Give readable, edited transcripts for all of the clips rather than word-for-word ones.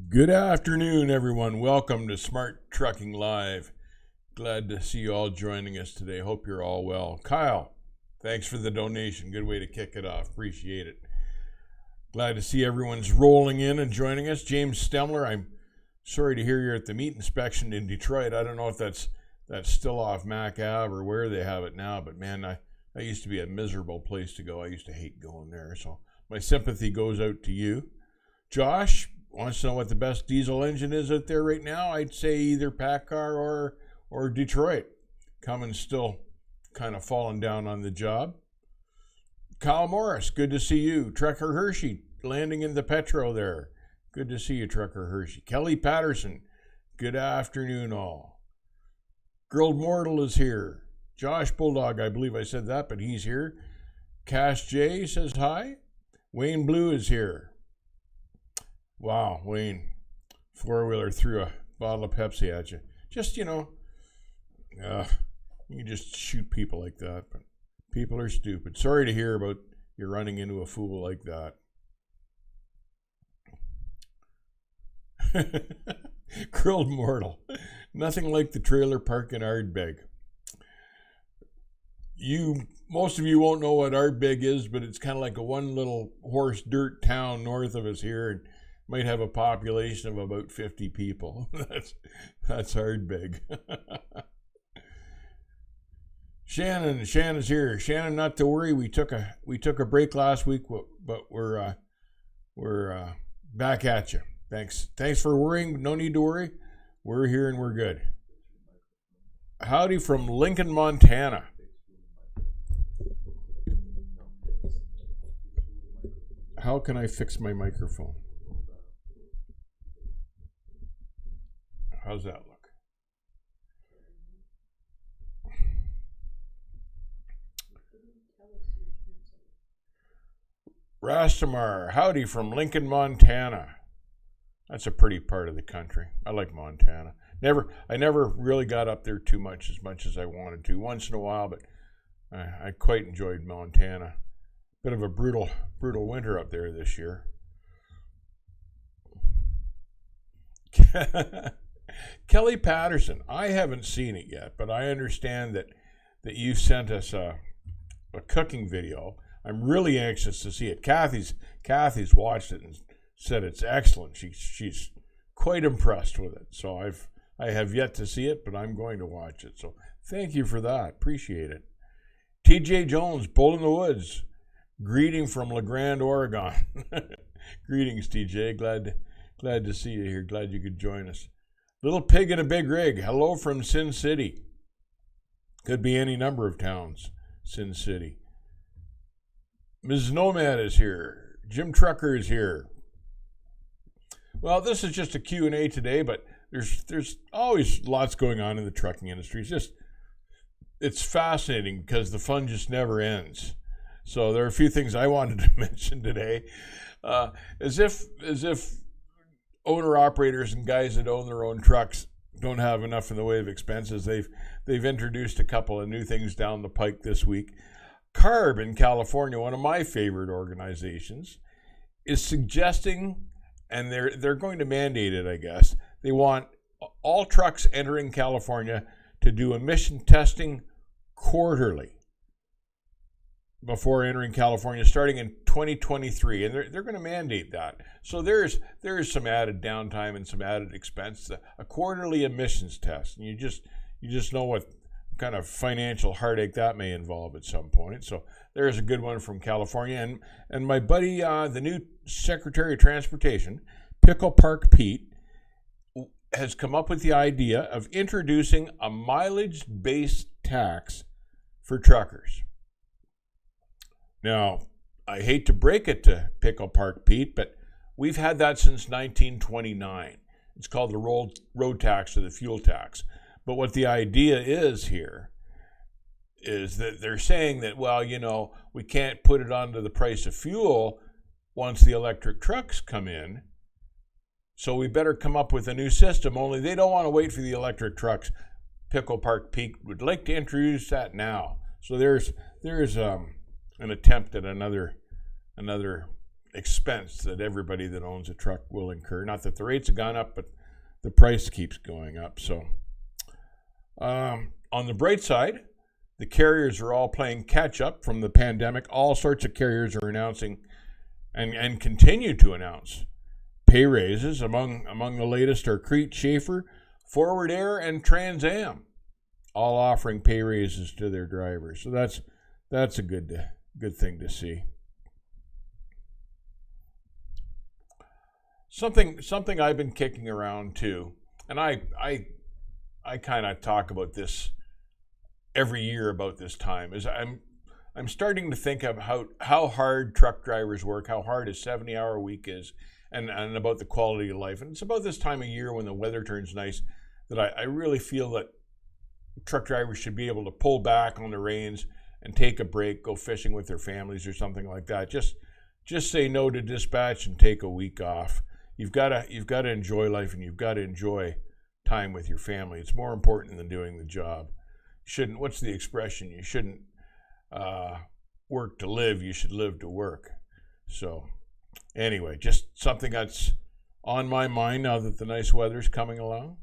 Good afternoon, everyone. Welcome to Smart Trucking Live. Glad to see you all joining us today. Hope you're all well. Kyle, thanks for the donation. Good way to kick it off. Appreciate it. Glad to see everyone's rolling in and joining us. James Stemler, I'm sorry to hear you're at the meat inspection in Detroit. I don't know if that's still off Mac Ave or where they have it now, but man, I used to be a miserable place to go. I used to hate going there. So my sympathy goes out to you. Josh wants to know what the best diesel engine is out there right now. I'd say either PACCAR or Detroit. Cummins still kind of falling down on the job. Kyle Morris, good to see you. Trucker Hershey landing in the Petro there. Good to see you, Trucker Hershey. Kelly Patterson, good afternoon all. Grilled Mortal is here. Josh Bulldog, I believe I said that, but he's here. Cash J says hi. Wayne Blue is here. Wow, Wayne, four-wheeler threw a bottle of Pepsi at you. Just, you can just shoot people like that, but people are stupid. Sorry to hear about you running into a fool like that. Grilled Mortal, nothing like the trailer park in Ardbeg. Most of you won't know what Ardbeg is, but it's kind of like a one little horse dirt town north of us here, and might have a population of about 50 people. That's Ardbeg. Shannon's here. Shannon, not to worry. We took a break last week, but we're back at you. Thanks for worrying. No need to worry. We're here and we're good. Howdy from Lincoln, Montana. How can I fix my microphone? How's that look? Rastamar, howdy from Lincoln, Montana. That's a pretty part of the country. I like Montana. I never really got up there too much as I wanted to. Once in a while, but I quite enjoyed Montana. Bit of a brutal winter up there this year. Kelly Patterson, I haven't seen it yet, but I understand that you sent us a cooking video. I'm really anxious to see it. Kathy's watched it and said it's excellent. She's quite impressed with it. So I have yet to see it, but I'm going to watch it. So thank you for that. Appreciate it. TJ Jones, Bull in the Woods, greeting from La Grande, Oregon. Greetings, TJ. Glad to see you here. Glad you could join us. Little Pig in a Big Rig, hello from Sin City. Could be any number of towns, Sin City. Ms. Nomad is here. Jim Trucker is here. Well, this is just a Q&A today, but there's always lots going on in the trucking industry. It's fascinating because the fun just never ends. So there are a few things I wanted to mention today. As if owner-operators and guys that own their own trucks don't have enough in the way of expenses, they've introduced a couple of new things down the pike this week. CARB in California, one of my favorite organizations, is suggesting, and they're going to mandate it, I guess, they want all trucks entering California to do emission testing quarterly before entering California, starting in 2023, and they're going to mandate that. So there's some added downtime and some added expense, a quarterly emissions test, and you just know what kind of financial heartache that may involve at some point. So there's a good one from California, and my buddy, the new Secretary of Transportation, Pickle Park Pete, has come up with the idea of introducing a mileage-based tax for truckers. Now, I hate to break it to Pickle Park Pete, but we've had that since 1929. It's called the road tax or the fuel tax. But what the idea is here is that they're saying that, well, we can't put it onto the price of fuel once the electric trucks come in. So we better come up with a new system, only they don't want to wait for the electric trucks. Pickle Park Pete would like to introduce that now. So there's an attempt at another expense that everybody that owns a truck will incur. Not that the rates have gone up, but the price keeps going up. So on the bright side, the carriers are all playing catch up from the pandemic. All sorts of carriers are announcing and continue to announce pay raises. Among the latest are Crete, Schaefer, Forward Air, and Trans Am, all offering pay raises to their drivers. So that's a good thing to see. Something I've been kicking around too, and I kind of talk about this every year about this time, is I'm starting to think of how hard truck drivers work, how hard a 70-hour week is, and about the quality of life. And it's about this time of year when the weather turns nice that I really feel that truck drivers should be able to pull back on the reins and take a break, go fishing with their families or something like that. Just say no to dispatch and take a week off. You've got to enjoy life, and you've got to enjoy time with your family. It's more important than doing the job. What's the expression? You shouldn't work to live. You should live to work. So anyway, just something that's on my mind now that the nice weather's coming along.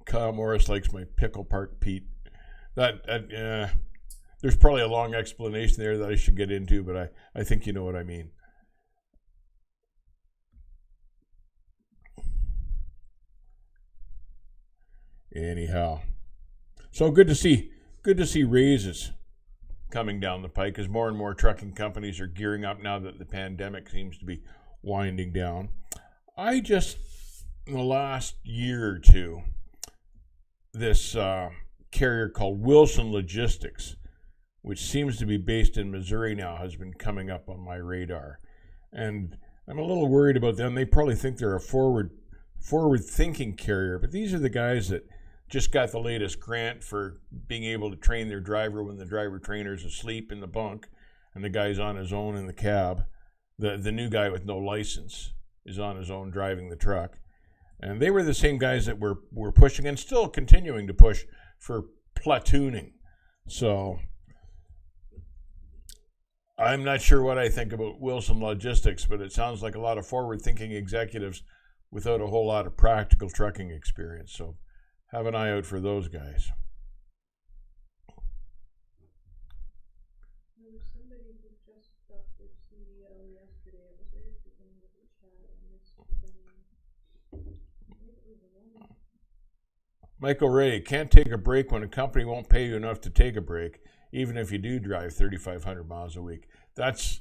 Kyle Morris likes my Pickle Park Pete. There's probably a long explanation there that I should get into, but I think you know what I mean. Anyhow, so good to see raises coming down the pike as more and more trucking companies are gearing up now that the pandemic seems to be winding down. In the last year or two, this carrier called Wilson Logistics, which seems to be based in Missouri now, has been coming up on my radar. And I'm a little worried about them. They probably think they're a forward-thinking carrier, but these are the guys that just got the latest grant for being able to train their driver when the driver trainer's asleep in the bunk and the guy's on his own in the cab. The new guy with no license is on his own driving the truck. And they were the same guys that were pushing and still continuing to push for platooning. So I'm not sure what I think about Wilson Logistics, but it sounds like a lot of forward-thinking executives without a whole lot of practical trucking experience. So have an eye out for those guys. There was somebody who just got their CDL yesterday. It was right at the beginning of the chat. I missed the name. I think it was a woman. Michael Ray, can't take a break when a company won't pay you enough to take a break, even if you do drive 3,500 miles a week. That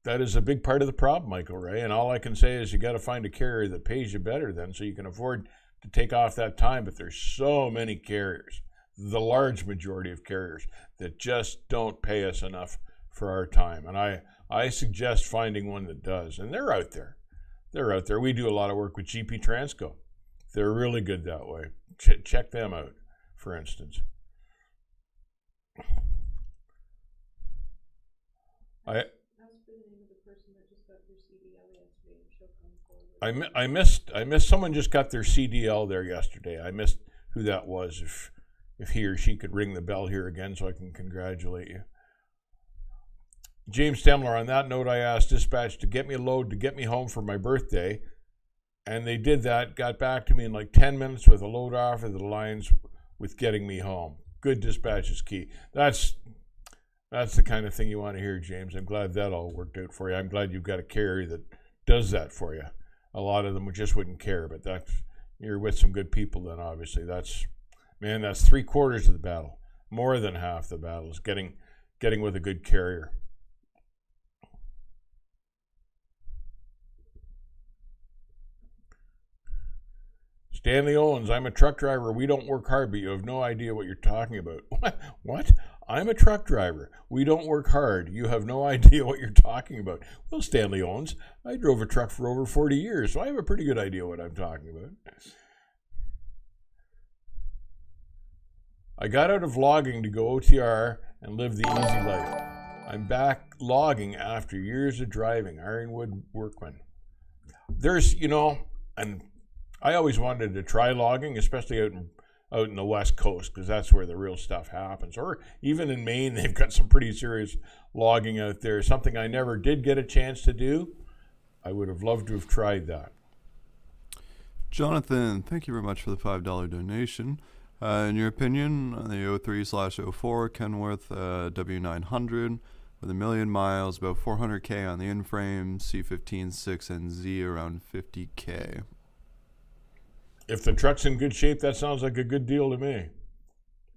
is a big part of the problem, Michael Ray. And all I can say is you got to find a carrier that pays you better then, so you can afford to take off that time. But there's so many carriers, the large majority of carriers, that just don't pay us enough for our time. And I suggest finding one that does. And they're out there. We do a lot of work with GP Transco. They're really good that way. Check them out, for instance. I missed someone just got their CDL there yesterday. I missed who that was. If he or she could ring the bell here again so I can congratulate you. James Stemler, on that note, I asked dispatch to get me a load to get me home for my birthday, and they did that, got back to me in like 10 minutes with a load offer that aligns with getting me home. Good dispatch is key. That's the kind of thing you want to hear, James. I'm glad that all worked out for you. I'm glad you've got a carrier that does that for you. A lot of them just wouldn't care, but you're with some good people then, obviously. That's 3/4 of the battle. More than half the battle is getting with a good carrier. Stanley Owens, I'm a truck driver. We don't work hard, but you have no idea what you're talking about. What? I'm a truck driver. We don't work hard. You have no idea what you're talking about. Well, Stanley Owens, I drove a truck for over 40 years, so I have a pretty good idea what I'm talking about. I got out of logging to go OTR and live the easy life. I'm back logging after years of driving. Ironwood Workman. There's, and I always wanted to try logging, especially out in the West Coast, because that's where the real stuff happens. Or even in Maine, they've got some pretty serious logging out there. Something I never did get a chance to do. I would have loved to have tried that. Jonathan, thank you very much for the $5 donation. In your opinion, the 03/04 Kenworth W900 with 1 million miles, about 400K on the in-frame, C15, 6, and Z around 50K. If the truck's in good shape, that sounds like a good deal to me.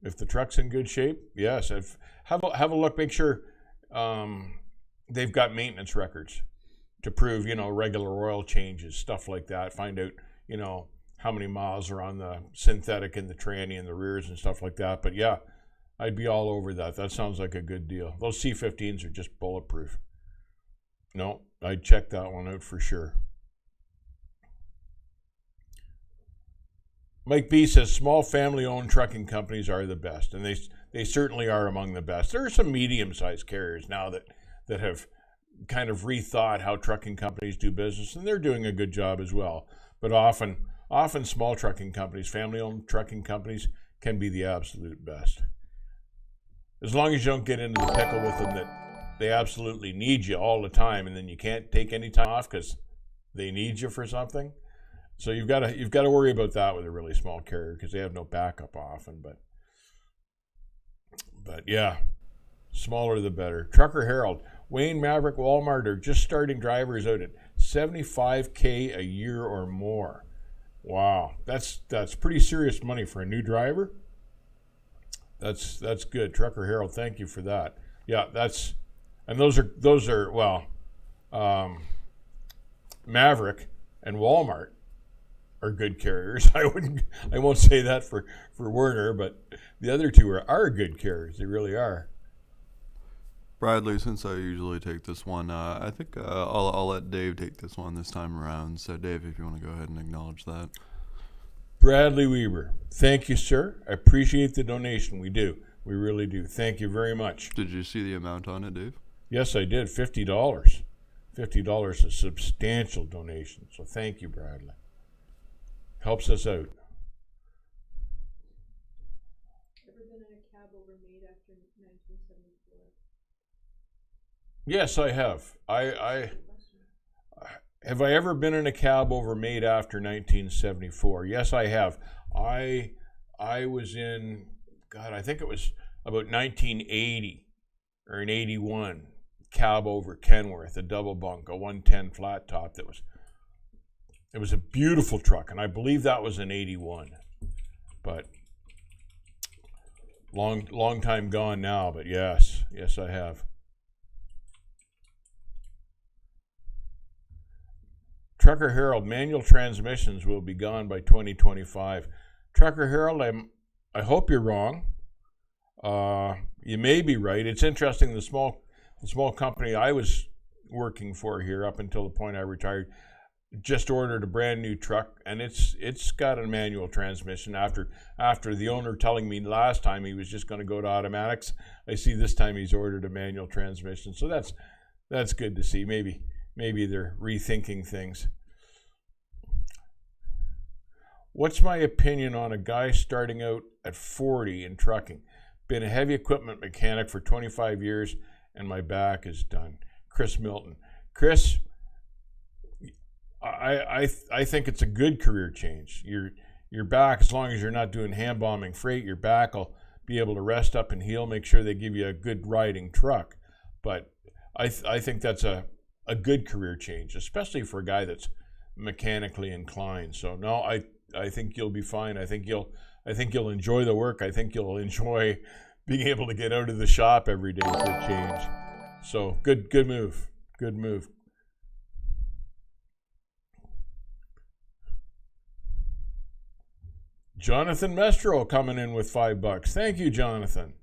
If the truck's in good shape, yes. Have a look. Make sure they've got maintenance records to prove, regular oil changes, stuff like that. Find out, how many miles are on the synthetic and the tranny and the rears and stuff like that. But yeah, I'd be all over that. That sounds like a good deal. Those C15s are just bulletproof. No, I'd check that one out for sure. Mike B says small family-owned trucking companies are the best, and they certainly are among the best. There are some medium-sized carriers now that have kind of rethought how trucking companies do business, and they're doing a good job as well. But often small trucking companies, family-owned trucking companies, can be the absolute best. As long as you don't get into the pickle with them that they absolutely need you all the time, and then you can't take any time off because they need you for something. So you've got to worry about that with a really small carrier because they have no backup often. But yeah, smaller the better. Trucker Herald, Wayne, Maverick, Walmart are just starting drivers out at $75K a year or more. Wow, that's pretty serious money for a new driver. That's good. Trucker Herald, thank you for that. Yeah, those are Maverick and Walmart are good carriers. I won't say that for Werner, but the other two are good carriers. They really are. Bradley, since I usually take this one, I think I'll let Dave take this one this time around. So Dave, if you want to go ahead and acknowledge that. Bradley Weber, thank you, sir. I appreciate the donation. We do. We really do. Thank you very much. Did you see the amount on it, Dave? Yes, I did. $50. $50 is a substantial donation. So thank you, Bradley. Helps us out. Ever been in a cab overmade after 1974? Yes, I have. Have I ever been in a cab overmade after 1974? Yes, I have. I was in, I think it was about 1980 or in 81, cab over Kenworth, a double bunk, a 110 flat top it was a beautiful truck, and I believe that was in 81. But long time gone now, but yes, I have. Trucker Herald, manual transmissions will be gone by 2025. Trucker Herald, I hope you're wrong. You may be right. It's interesting, the small company I was working for here up until the point I retired just ordered a brand new truck, and it's got a manual transmission after the owner telling me last time he was just going to go to automatics. I see this time he's ordered a manual transmission, so that's good to see. Maybe they're rethinking things. What's my opinion on a guy starting out at 40 in trucking? Been a heavy equipment mechanic for 25 years and my back is done. Chris Milton. Chris, I think it's a good career change. Your back, as long as you're not doing hand bombing freight, your back will be able to rest up and heal, make sure they give you a good riding truck. But I think that's a good career change, especially for a guy that's mechanically inclined. So no, I think you'll be fine. I think you'll enjoy the work. I think you'll enjoy being able to get out of the shop every day for a change. So good move. Good move. Jonathan Mestro coming in with $5. Thank you, Jonathan.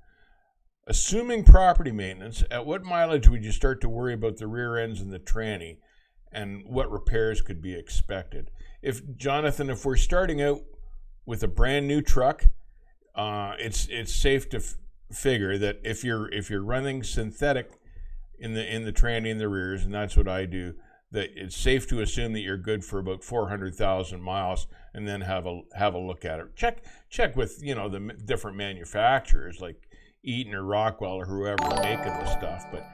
Assuming property maintenance, at what mileage would you start to worry about the rear ends and the tranny, and what repairs could be expected? Jonathan, if we're starting out with a brand new truck, it's safe to figure that if you're running synthetic in the tranny and the rears, and that's what I do, that it's safe to assume that you're good for about 400,000 miles, and then have a look at it. Check with, you know, the different manufacturers like Eaton or Rockwell or whoever's making this stuff. But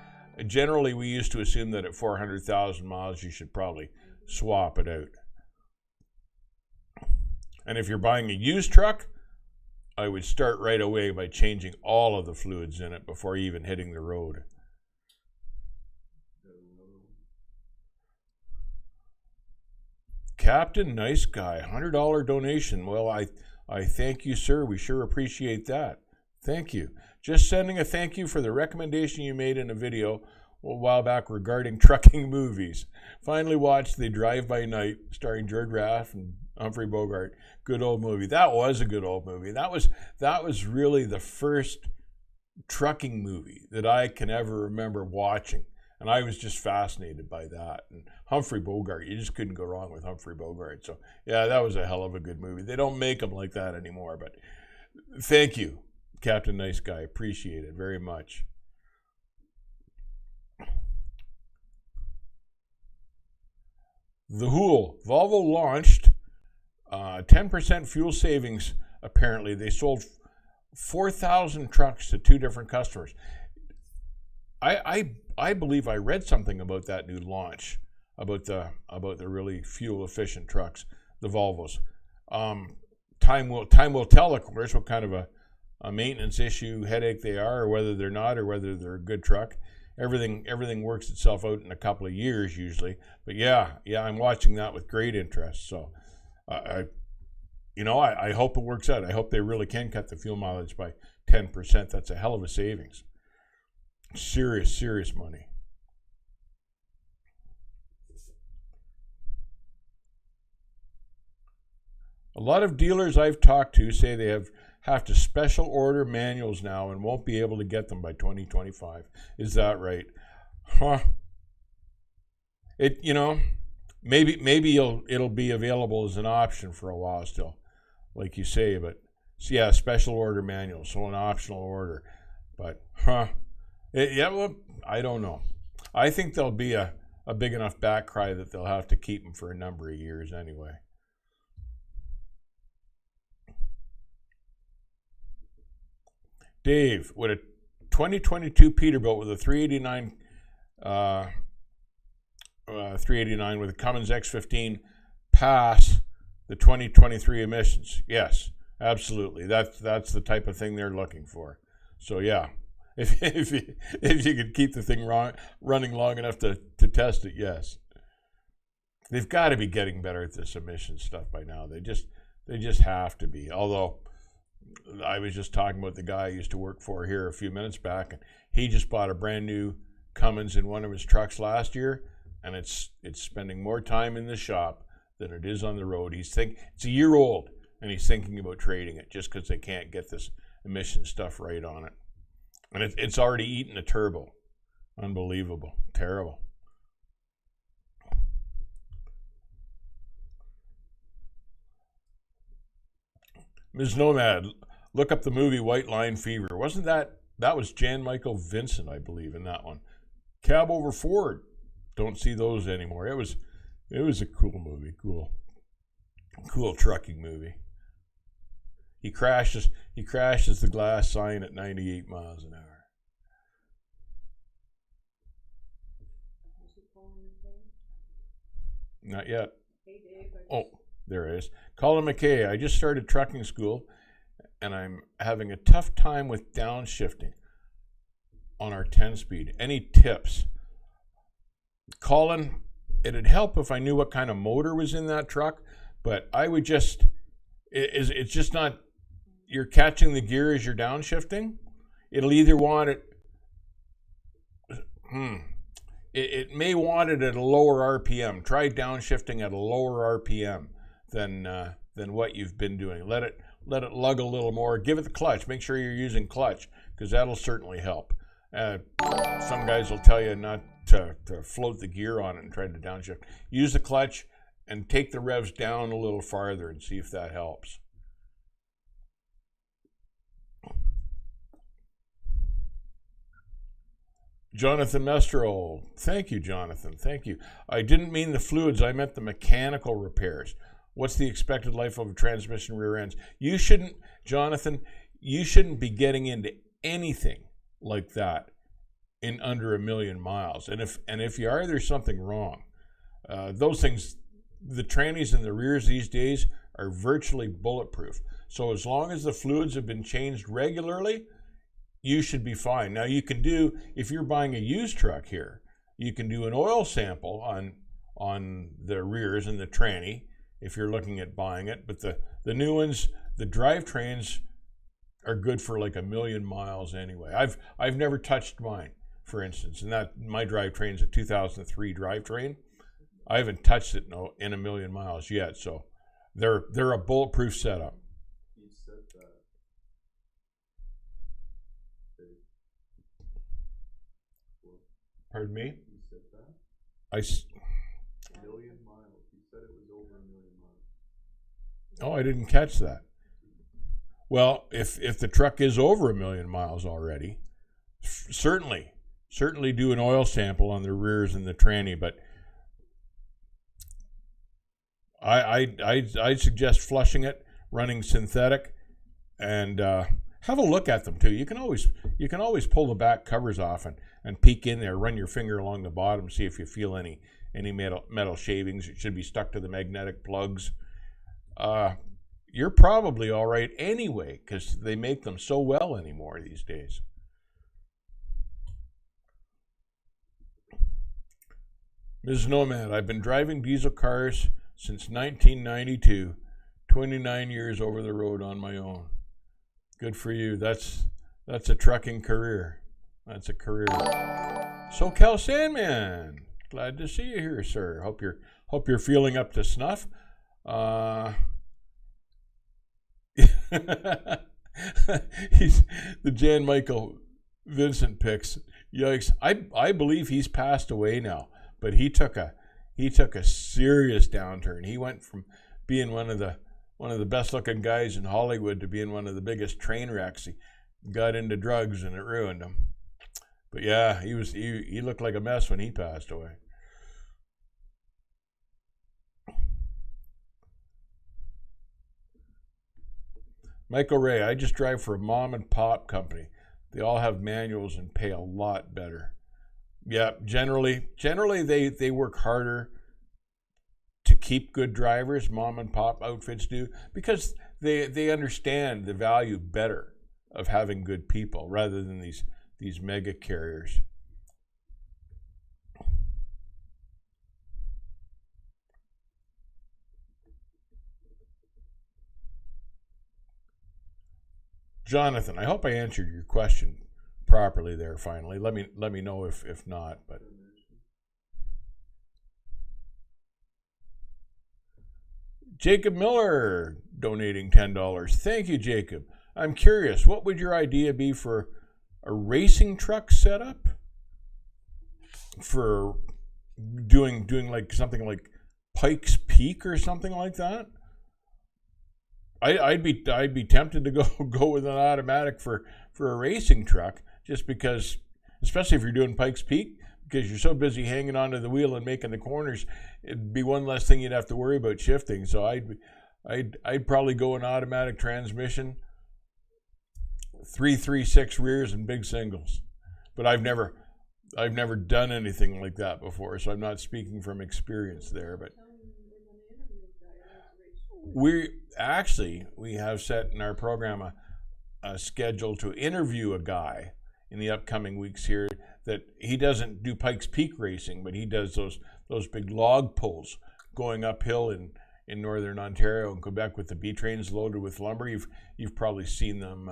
generally, we used to assume that at 400,000 miles, you should probably swap it out. And if you're buying a used truck, I would start right away by changing all of the fluids in it before even hitting the road. Captain, nice guy, $100 donation. Well, I thank you, sir. We sure appreciate that. Thank you. Just sending a thank you for the recommendation you made in a video a while back regarding trucking movies. Finally watched The Drive by Night, starring George Raft and Humphrey Bogart. Good old movie. That was a good old movie. That was really the first trucking movie that I can ever remember watching. And I was just fascinated by that. And Humphrey Bogart, you just couldn't go wrong with Humphrey Bogart. So, yeah, that was a hell of a good movie. They don't make them like that anymore. But thank you, Captain Nice Guy. Appreciate it very much. The Hool. Volvo launched 10% fuel savings, apparently. They sold 4,000 trucks to 2 different customers. I believe I read something about that new launch, about the really fuel efficient trucks, the Volvos. Time will tell, of course, what kind of a maintenance issue, headache they are, or whether they're not, or whether they're a good truck. Everything works itself out in a couple of years usually. But yeah, I'm watching that with great interest. So I hope it works out. I hope they really can cut the fuel mileage by 10%. That's a hell of a savings. Serious money. A lot of dealers I've talked to say they have to special order manuals now and won't be able to get them by 2025. Is that right? Huh. Maybe it'll be available as an option for a while still, like you say, but yeah, special order manual, so an optional order. But well, I don't know. I think there'll be a big enough back cry that they'll have to keep them for a number of years anyway. Dave, with a 2022 Peterbilt with a 389 with a Cummins X15 pass the 2023 emissions? Yes, absolutely. That's the type of thing they're looking for. So yeah, if you could keep the thing running long enough to test it, yes. They've got to be getting better at this emission stuff by now. They just have to be. Although I was just talking about the guy I used to work for here a few minutes back, and he just bought a brand new Cummins in one of his trucks last year, and it's spending more time in the shop than it is on the road. It's a year old, and he's thinking about trading it just because they can't get this emission stuff right on it. And it's already eaten a turbo. Unbelievable. Terrible. Ms. Nomad, look up the movie White Line Fever. Wasn't that was Jan Michael Vincent, I believe, in that one. Cab Over Ford. Don't see those anymore. It was a cool movie. Cool trucking movie. He crashes the glass sign at 98 miles an hour. Not yet. Hey Dave. Oh, there it is. Colin McKay, I just started trucking school and I'm having a tough time with downshifting on our 10-speed. Any tips? Colin, it'd help if I knew what kind of motor was in that truck, but I would just, it's just not, you're catching the gear as you're downshifting. It'll either want it, it may want it at a lower RPM. Try downshifting at a lower RPM than what you've been doing. Let it lug a little more. Give it the clutch. Make sure you're using clutch, because that'll certainly help. Some guys will tell you not to float the gear on it and try to downshift. Use the clutch and take the revs down a little farther and see if that helps. Jonathan Mestro. Thank you, Jonathan. Thank you. I didn't mean the fluids. I meant the mechanical repairs. What's the expected life of a transmission rear ends? You shouldn't, Jonathan, you shouldn't be getting into anything like that in under 1 million miles. And if you are, there's something wrong. Those things, the trannies and the rears these days are virtually bulletproof. So as long as the fluids have been changed regularly, you should be fine. Now you can do, if you're buying a used truck here, you can do an oil sample on the rears and the tranny if you're looking at buying it. But the new ones, the drivetrains are good for like 1 million miles anyway. I've never touched mine, for instance, and that my drivetrain's a 2003 drivetrain. I haven't touched it in 1 million miles yet, so they're a bulletproof setup. Pardon me? You said that? 1 million miles. You said it was over 1 million miles. Oh, I didn't catch that. Well, if the truck is over 1 million miles already, certainly do an oil sample on the rears and the tranny. But I'd suggest flushing it, running synthetic, and have a look at them too. You can always pull the back covers off and peek in there, run your finger along the bottom, see if you feel any metal shavings. It should be stuck to the magnetic plugs. You're probably all right anyway, because they make them so well anymore these days. Ms. Nomad, I've been driving diesel cars since 1992, 29 years over the road on my own. Good for you. That's a trucking career. That's a career. SoCal Sandman, glad to see you here, sir. Hope you're feeling up to snuff. He's the Jan Michael Vincent picks. Yikes! I believe he's passed away now, but he took a serious downturn. He went from being one of the best looking guys in Hollywood to being one of the biggest train wrecks. He got into drugs and it ruined him. But yeah, he looked like a mess when he passed away. Michael Ray, I just drive for a mom and pop company. They all have manuals and pay a lot better. Yeah, generally they work harder to keep good drivers, mom and pop outfits do, because they understand the value better of having good people rather than these mega carriers. Jonathan, I hope I answered your question properly there finally. Let me know if not, but Jacob Miller donating $10. Thank you, Jacob. I'm curious, what would your idea be for a racing truck setup? For doing like something like Pikes Peak or something like that? I'd be tempted to go with an automatic for a racing truck, just because, especially if you're doing Pikes Peak, because you're so busy hanging onto the wheel and making the corners, it'd be one less thing you'd have to worry about shifting. So I'd probably go an automatic transmission, 336 rears and big singles. But I've never done anything like that before, so I'm not speaking from experience there. But we have set in our program a schedule to interview a guy in the upcoming weeks here that he doesn't do Pikes Peak racing, but he does those big log pulls going uphill in northern Ontario and Quebec with the B trains loaded with lumber. You've probably seen them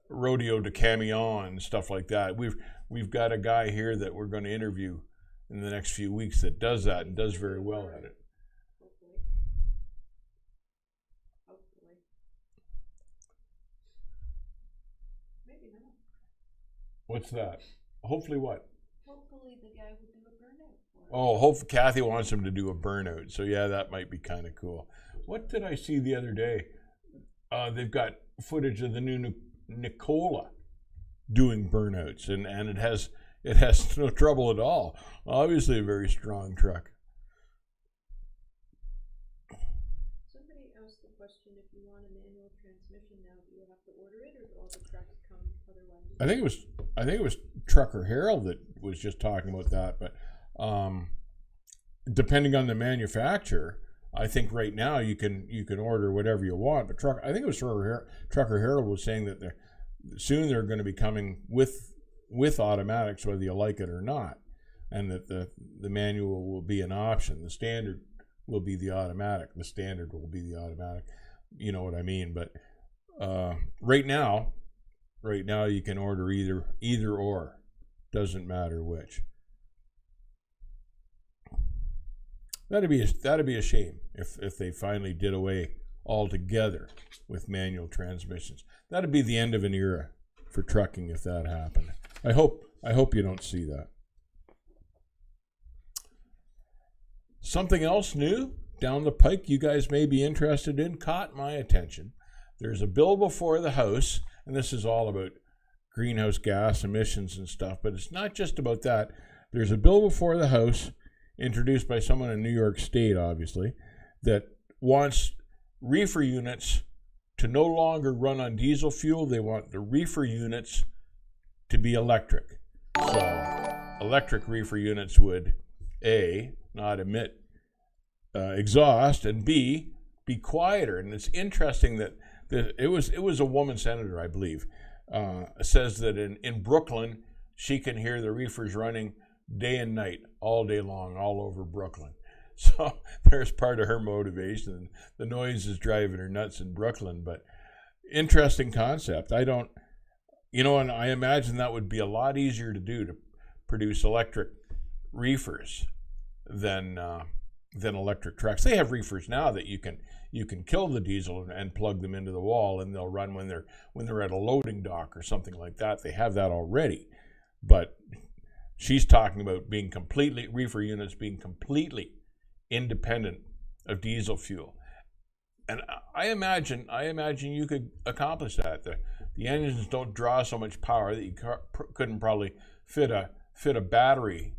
rodeo de camion and stuff like that. We've got a guy here that we're going to interview in the next few weeks that does that and does very well at it. What's that? Hopefully what? Hopefully the guy will do a burnout for us. Oh, Kathy wants him to do a burnout. So yeah, that might be kind of cool. What did I see the other day? They've got footage of the new Nicola doing burnouts, and it has it has no trouble at all. Obviously a very strong truck. Somebody asked the question, if you want a manual transmission now, do you have to order it, or do all the trucks come otherwise? I think it was Trucker Harold that was just talking about that, but depending on the manufacturer, I think right now you can order whatever you want. But I think it was Trucker Harold was saying that soon they're going to be coming with automatics, whether you like it or not, and that the manual will be an option. The standard will be the automatic. The standard will be the automatic. You know what I mean? But right now you can order either or. Doesn't matter which. That'd be a shame if they finally did away altogether with manual transmissions. That'd be the end of an era for trucking if that happened. I hope you don't see that. Something else new down the pike you guys may be interested in caught my attention. There's a bill before the House, and this is all about greenhouse gas emissions and stuff, but it's not just about that. There's a bill before the House, introduced by someone in New York State, obviously, that wants reefer units to no longer run on diesel fuel. They want the reefer units to be electric. So electric reefer units would, A, not emit exhaust, and B, be quieter. And it's interesting that it was a woman senator, I believe, says that in Brooklyn, she can hear the reefers running day and night, all day long, all over Brooklyn. So there's part of her motivation. The noise is driving her nuts in Brooklyn, but interesting concept. And I imagine that would be a lot easier to do, to produce electric reefers than electric trucks. They have reefers now that you can kill the diesel and plug them into the wall, and they'll run when they're at a loading dock or something like that. They have that already, but she's talking about reefer units being completely independent of diesel fuel. And I imagine you could accomplish that. The engines don't draw so much power that you couldn't probably fit a battery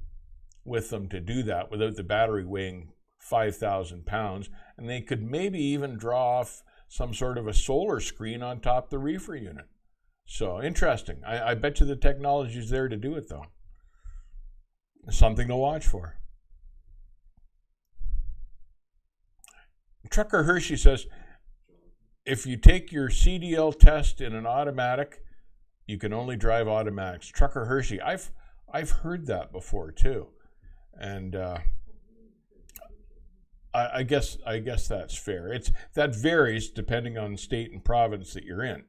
with them to do that without the battery weighing 5,000 pounds. And they could maybe even draw off some sort of a solar screen on top of the reefer unit. So interesting. I bet you the technology's there to do it, though. Something to watch for. Trucker Hershey says, if you take your CDL test in an automatic, you can only drive automatics. Trucker Hershey, I've heard that before too, and I guess that's fair. That varies depending on state and province that you're in,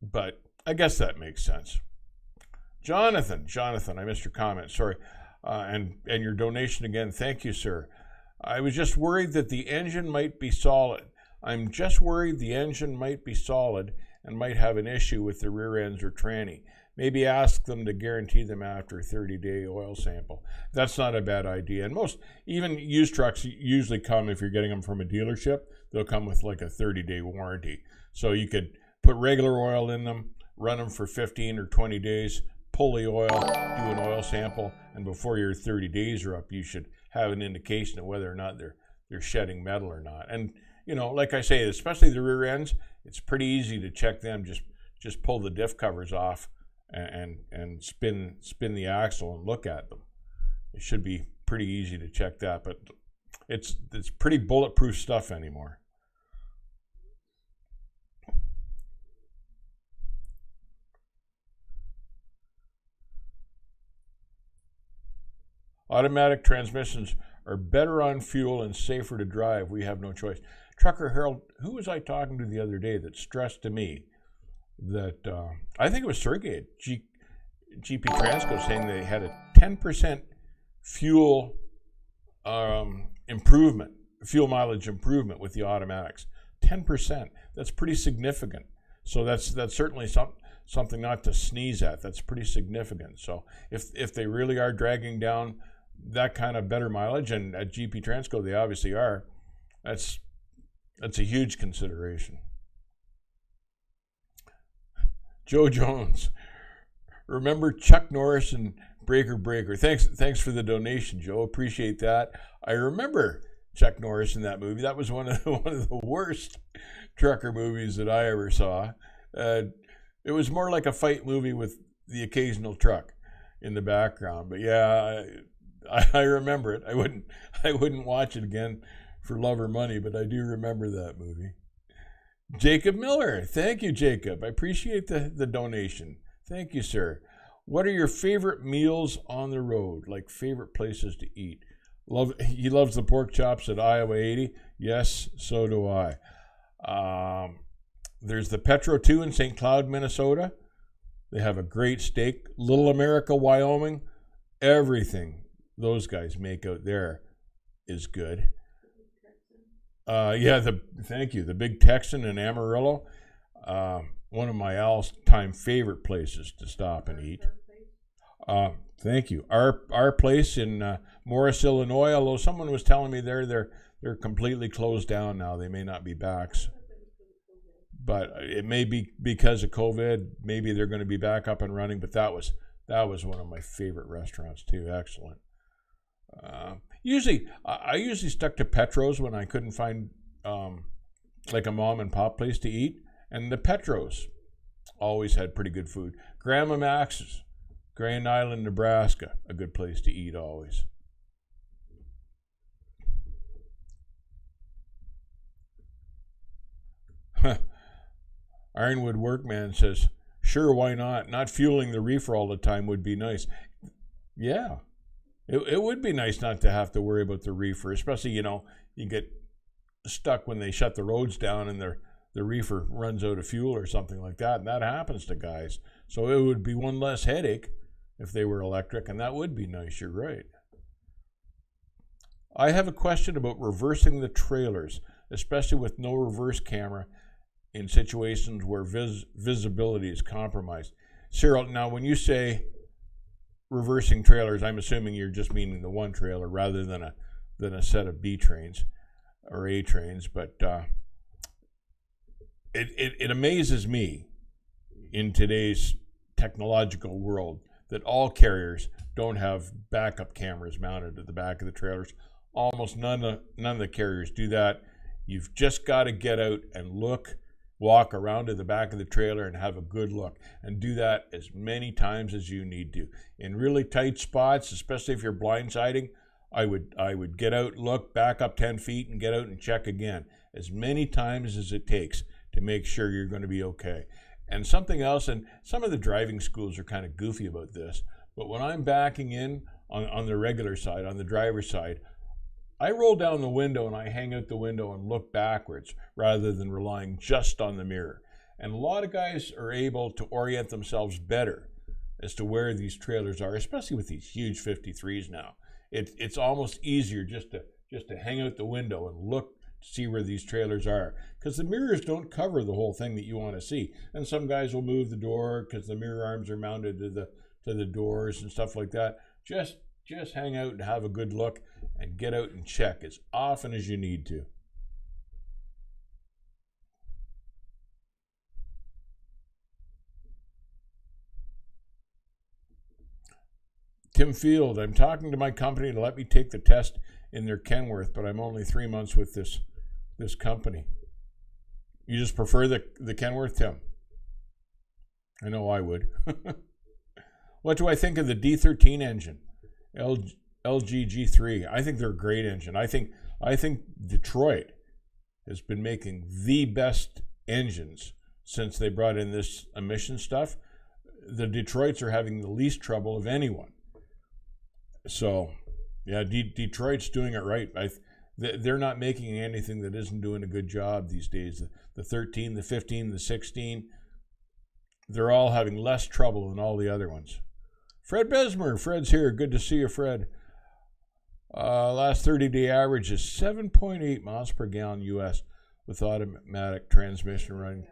but I guess that makes sense. Jonathan, I missed your comment. Sorry, and your donation again. Thank you, sir. I was just worried that the engine might be solid. I'm just worried the engine might be solid and might have an issue with the rear ends or tranny. Maybe ask them to guarantee them after a 30-day oil sample. That's not a bad idea. And even used trucks usually come, if you're getting them from a dealership, they'll come with like a 30-day warranty. So you could put regular oil in them, run them for 15 or 20 days, pull the oil, do an oil sample, and before your 30 days are up, you should have an indication of whether or not they're shedding metal or not. And like I say, especially the rear ends, it's pretty easy to check them. Just pull the diff covers off and spin the axle and look at them. It should be pretty easy to check that, but it's pretty bulletproof stuff anymore. Automatic transmissions are better on fuel and safer to drive. We have no choice. Trucker Harold, who was I talking to the other day that stressed to me that, I think it was Sergey at GP Transco, saying they had a 10% fuel improvement, fuel mileage improvement with the automatics. 10%. That's pretty significant. So that's certainly something not to sneeze at. That's pretty significant. So if they really are dragging down that kind of better mileage, and at GP Transco they obviously are, that's a huge consideration. Joe Jones, remember Chuck Norris and Breaker Breaker. Thanks for the donation, Joe. Appreciate that. I remember Chuck Norris in that movie. That was one of the worst trucker movies that I ever saw. It was more like a fight movie with the occasional truck in the background. But yeah, I remember it. I wouldn't watch it again for love or money, but I do remember that movie. Jacob Miller. Thank you, Jacob. I appreciate the donation. Thank you, sir. What are your favorite meals on the road? Like favorite places to eat? He loves the pork chops at Iowa 80. Yes, so do I. There's the Petro 2 in St. Cloud, Minnesota. They have a great steak. Little America, Wyoming. Everything those guys make out there is good. Thank you. The Big Texan in Amarillo. One of my all-time favorite places to stop and eat. Thank you. Our place in Morris, Illinois, although someone was telling me they're completely closed down now. They may not be back. But it may be because of COVID. Maybe they're going to be back up and running. But that was one of my favorite restaurants too. Excellent. I usually stuck to Petros when I couldn't find like a mom and pop place to eat, and the Petros always had pretty good food. Grandma Max's, Grand Island, Nebraska, a good place to eat always. Ironwood Workman says, sure, why not? Not fueling the reefer all the time would be nice. Yeah, it would be nice not to have to worry about the reefer, especially, you get stuck when they shut the roads down and the reefer runs out of fuel or something like that, and that happens to guys. So it would be one less headache if they were electric, and that would be nice, you're right. I have a question about reversing the trailers, especially with no reverse camera in situations where visibility is compromised. Cyril, now when you say reversing trailers, I'm assuming you're just meaning the one trailer rather than a set of B trains or A trains, but it amazes me in today's technological world that all carriers don't have backup cameras mounted at the back of the trailers. Almost none of the carriers do that. You've just got to get out and walk around to the back of the trailer and have a good look, and do that as many times as you need to. In really tight spots, especially if you're blindsiding, I would get out, look, back up 10 feet and get out and check again as many times as it takes to make sure you're going to be okay. And something else, and some of the driving schools are kind of goofy about this, but when I'm backing in on the regular side, on the driver's side, I roll down the window and I hang out the window and look backwards rather than relying just on the mirror. And a lot of guys are able to orient themselves better as to where these trailers are, especially with these huge 53s now. It's almost easier just to hang out the window and look to see where these trailers are, because the mirrors don't cover the whole thing that you want to see. And some guys will move the door because the mirror arms are mounted to the doors and stuff like that. Just hang out and have a good look and get out and check as often as you need to. Tim Field, I'm talking to my company to let me take the test in their Kenworth, but I'm only 3 months with this company. You just prefer the Kenworth, Tim? I know I would. What do I think of the D13 engine? LG G3. I think they're a great engine. I think Detroit has been making the best engines since they brought in this emission stuff. The Detroits are having the least trouble of anyone. So, yeah, Detroit's doing it right. They're not making anything that isn't doing a good job these days. The 13, the 15, the 16, they're all having less trouble than all the other ones. Fred Besmer, Fred's here. Good to see you, Fred. Last 30-day average is 7.8 miles per gallon U.S. with automatic transmission running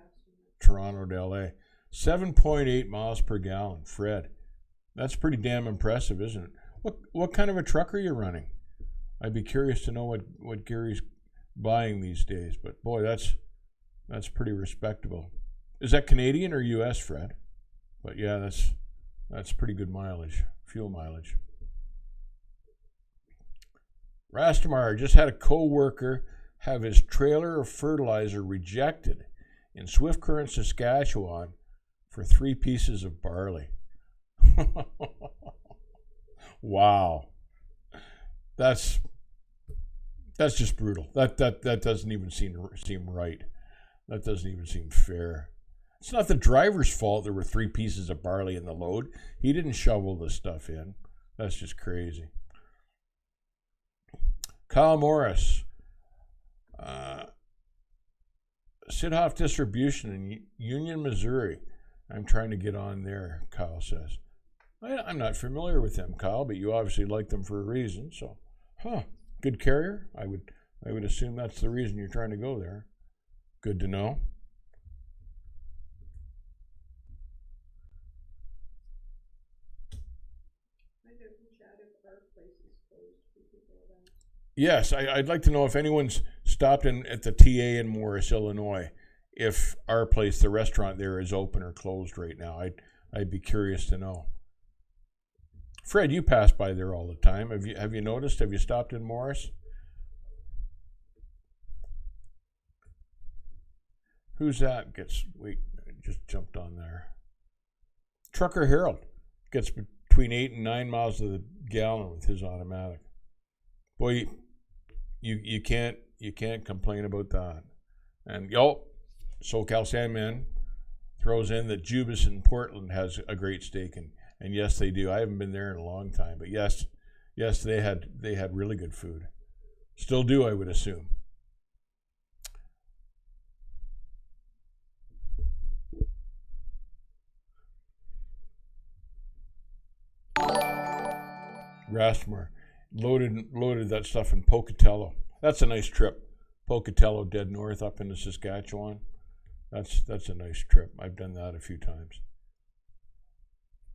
Toronto to L.A. 7.8 miles per gallon, Fred. That's pretty damn impressive, isn't it? What kind of a truck are you running? I'd be curious to know what Gary's buying these days. But boy, that's pretty respectable. Is that Canadian or U.S., Fred? But yeah, That's pretty good mileage, fuel mileage. Rastamar just had a co-worker have his trailer of fertilizer rejected in Swift Current, Saskatchewan for 3 pieces of barley. Wow. That's just brutal. That doesn't even seem right. That doesn't even seem fair. It's not the driver's fault there were 3 pieces of barley in the load. He didn't shovel the stuff in. That's just crazy. Kyle Morris, Sidhoff Distribution in Union, Missouri. I'm trying to get on there, Kyle says. I'm not familiar with them, Kyle, but you obviously like them for a reason. So, good carrier. I would assume that's the reason you're trying to go there. Good to know. Yes, I'd like to know if anyone's stopped in at the TA in Morris, Illinois, if our place, the restaurant there, is open or closed right now. I'd be curious to know. Fred, you pass by there all the time. Have you noticed? Have you stopped in Morris? Who's that? Wait, I just jumped on there. Trucker Harold gets between 8 and 9 miles to the gallon with his automatic. Boy, you can't complain about that. And SoCal Sandman throws in that Jubis in Portland has a great steak, and yes, they do. I haven't been there in a long time, but yes, they had really good food. Still do, I would assume. Rastamar loaded that stuff in Pocatello. That's a nice trip. Pocatello, dead north up into Saskatchewan. That's a nice trip. I've done that a few times.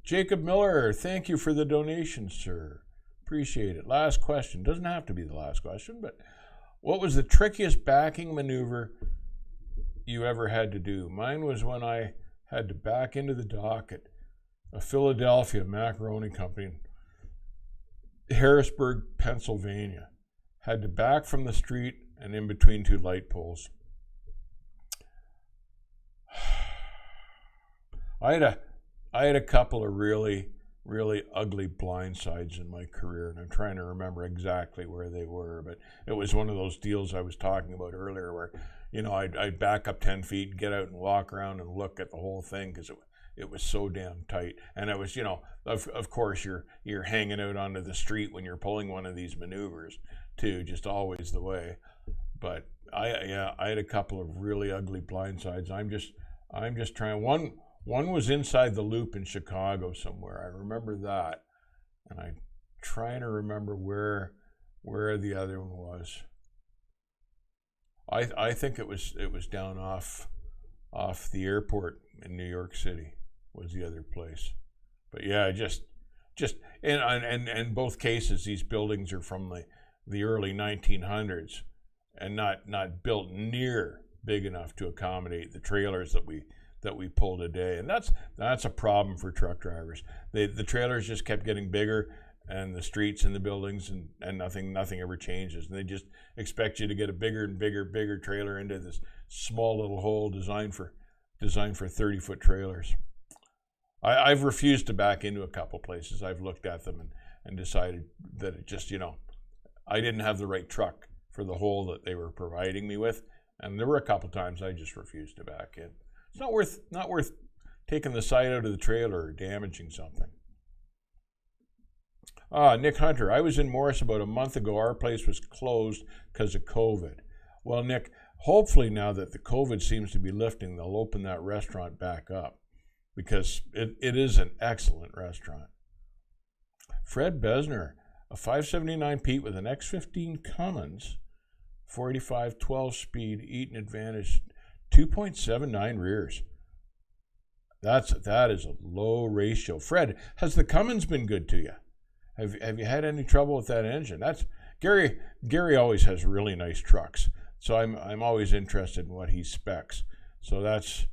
Jacob Miller, thank you for the donation, sir. Appreciate it. Last question. Doesn't have to be the last question, but what was the trickiest backing maneuver you ever had to do? Mine was when I had to back into the dock at a Philadelphia macaroni company in Harrisburg, Pennsylvania. Had to back from the street and in between 2 light poles. I had a couple of really, really ugly blindsides in my career, and I'm trying to remember exactly where they were, but it was one of those deals I was talking about earlier where, I'd back up 10 feet, get out and walk around and look at the whole thing because it was so damn tight. And it was, of course you're hanging out onto the street when you're pulling one of these maneuvers too, just always the way. But I had a couple of really ugly blindsides. I'm just trying. One was inside the loop in Chicago somewhere. I remember that, and I'm trying to remember where the other one was. I think it was down off the airport in New York City was the other place. But yeah, just and both cases, these buildings are from the early 1900s and not built near big enough to accommodate the trailers that we pull today. And that's a problem for truck drivers. The trailers just kept getting bigger, and the streets and the buildings and nothing ever changes. And they just expect you to get a bigger and bigger trailer into this small little hole designed for 30-foot trailers. I've refused to back into a couple places. I've looked at them and decided that it just, I didn't have the right truck for the hole that they were providing me with. And there were a couple times I just refused to back in. It's not worth taking the side out of the trailer or damaging something. Nick Hunter, I was in Morris about a month ago. Our place was closed because of COVID. Well, Nick, hopefully now that the COVID seems to be lifting, they'll open that restaurant back up because it is an excellent restaurant. Fred Besner, a 579 Pete with an X15 Cummins, 485 12-speed, Eaton Advantage, 2.79 rears. That is a low ratio. Fred, has the Cummins been good to you? Have you had any trouble with that engine? That's Gary always has really nice trucks, so I'm always interested in what he specs. So that's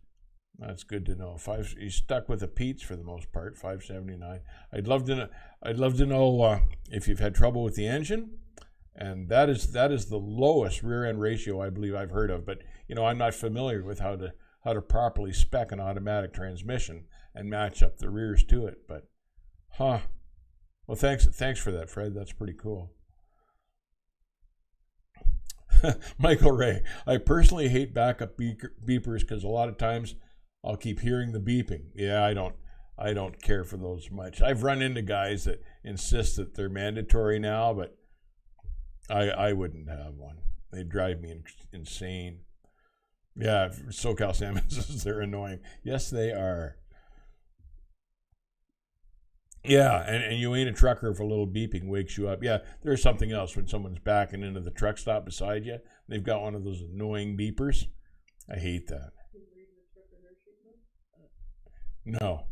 That's good to know. He's stuck with the Pete's for the most part. 579. I'd love to know if you've had trouble with the engine, and that is the lowest rear end ratio I believe I've heard of. But I'm not familiar with how to properly spec an automatic transmission and match up the rears to it. But well, thanks for that, Fred. That's pretty cool. Michael Ray, I personally hate backup beepers because a lot of times I'll keep hearing the beeping. Yeah, I don't care for those much. I've run into guys that insist that they're mandatory now, but I wouldn't have one. They drive me insane. Yeah, SoCal Salmon says they're annoying. Yes, they are. Yeah, and you ain't a trucker if a little beeping wakes you up. Yeah, there's something else when someone's backing into the truck stop beside you. They've got one of those annoying beepers. I hate that. No.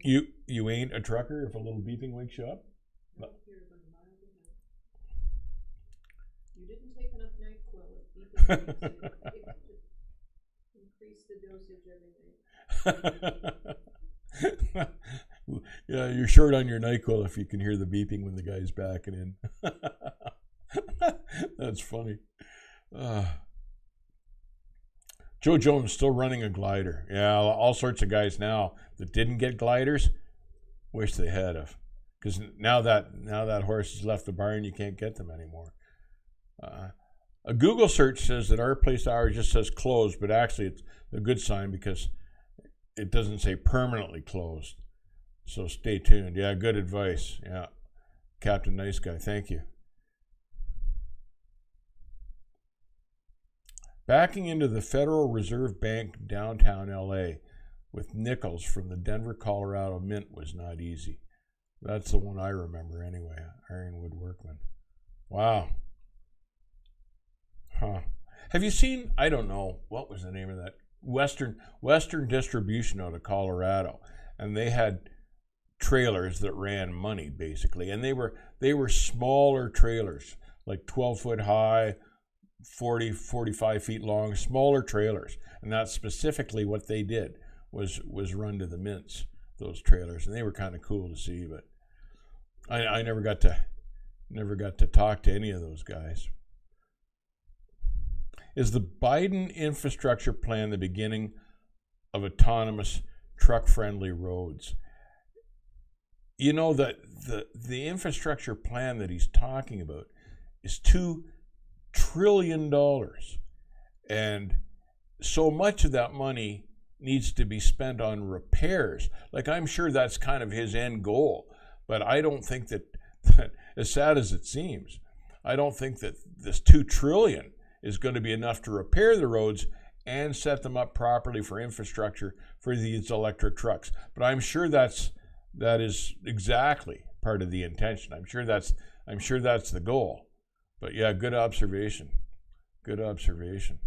You ain't a trucker if a little beeping wakes you up? No. You didn't take enough NyQuil. Increase the dosage every night. Yeah, you're short on your NyQuil if you can hear the beeping when the guy's backing in. That's funny. Joe Jones still running a glider. Yeah, all sorts of guys now that didn't get gliders wish they had of, because now that horse has left the barn, you can't get them anymore. A Google search says that our place hours just says closed, but actually it's a good sign because it doesn't say permanently closed. So stay tuned. Yeah, good advice. Yeah, Captain Nice Guy. Thank you. Backing into the Federal Reserve Bank downtown LA with nickels from the Denver, Colorado Mint was not easy. That's the one I remember anyway. Ironwood Workman. Wow. Huh. Have you seen, I don't know, what was the name of that? Western Distribution out of Colorado. And they had trailers that ran money, basically. And they were smaller trailers, like 12-foot high, 45 feet long, smaller trailers. And that's specifically what they did, was run to the mints, those trailers. And they were kind of cool to see, but I never got to talk to any of those guys. Is the Biden infrastructure plan the beginning of autonomous truck-friendly roads? You know that the infrastructure plan that he's talking about is $2 trillion, and so much of that money needs to be spent on repairs. Like, I'm sure that's kind of his end goal, but I don't think that as sad as it seems, I don't think that this $2 trillion is going to be enough to repair the roads and set them up properly for infrastructure for these electric trucks. But I'm sure that is exactly part of the intention. I'm sure that's the goal. But yeah, good observation. Good observation.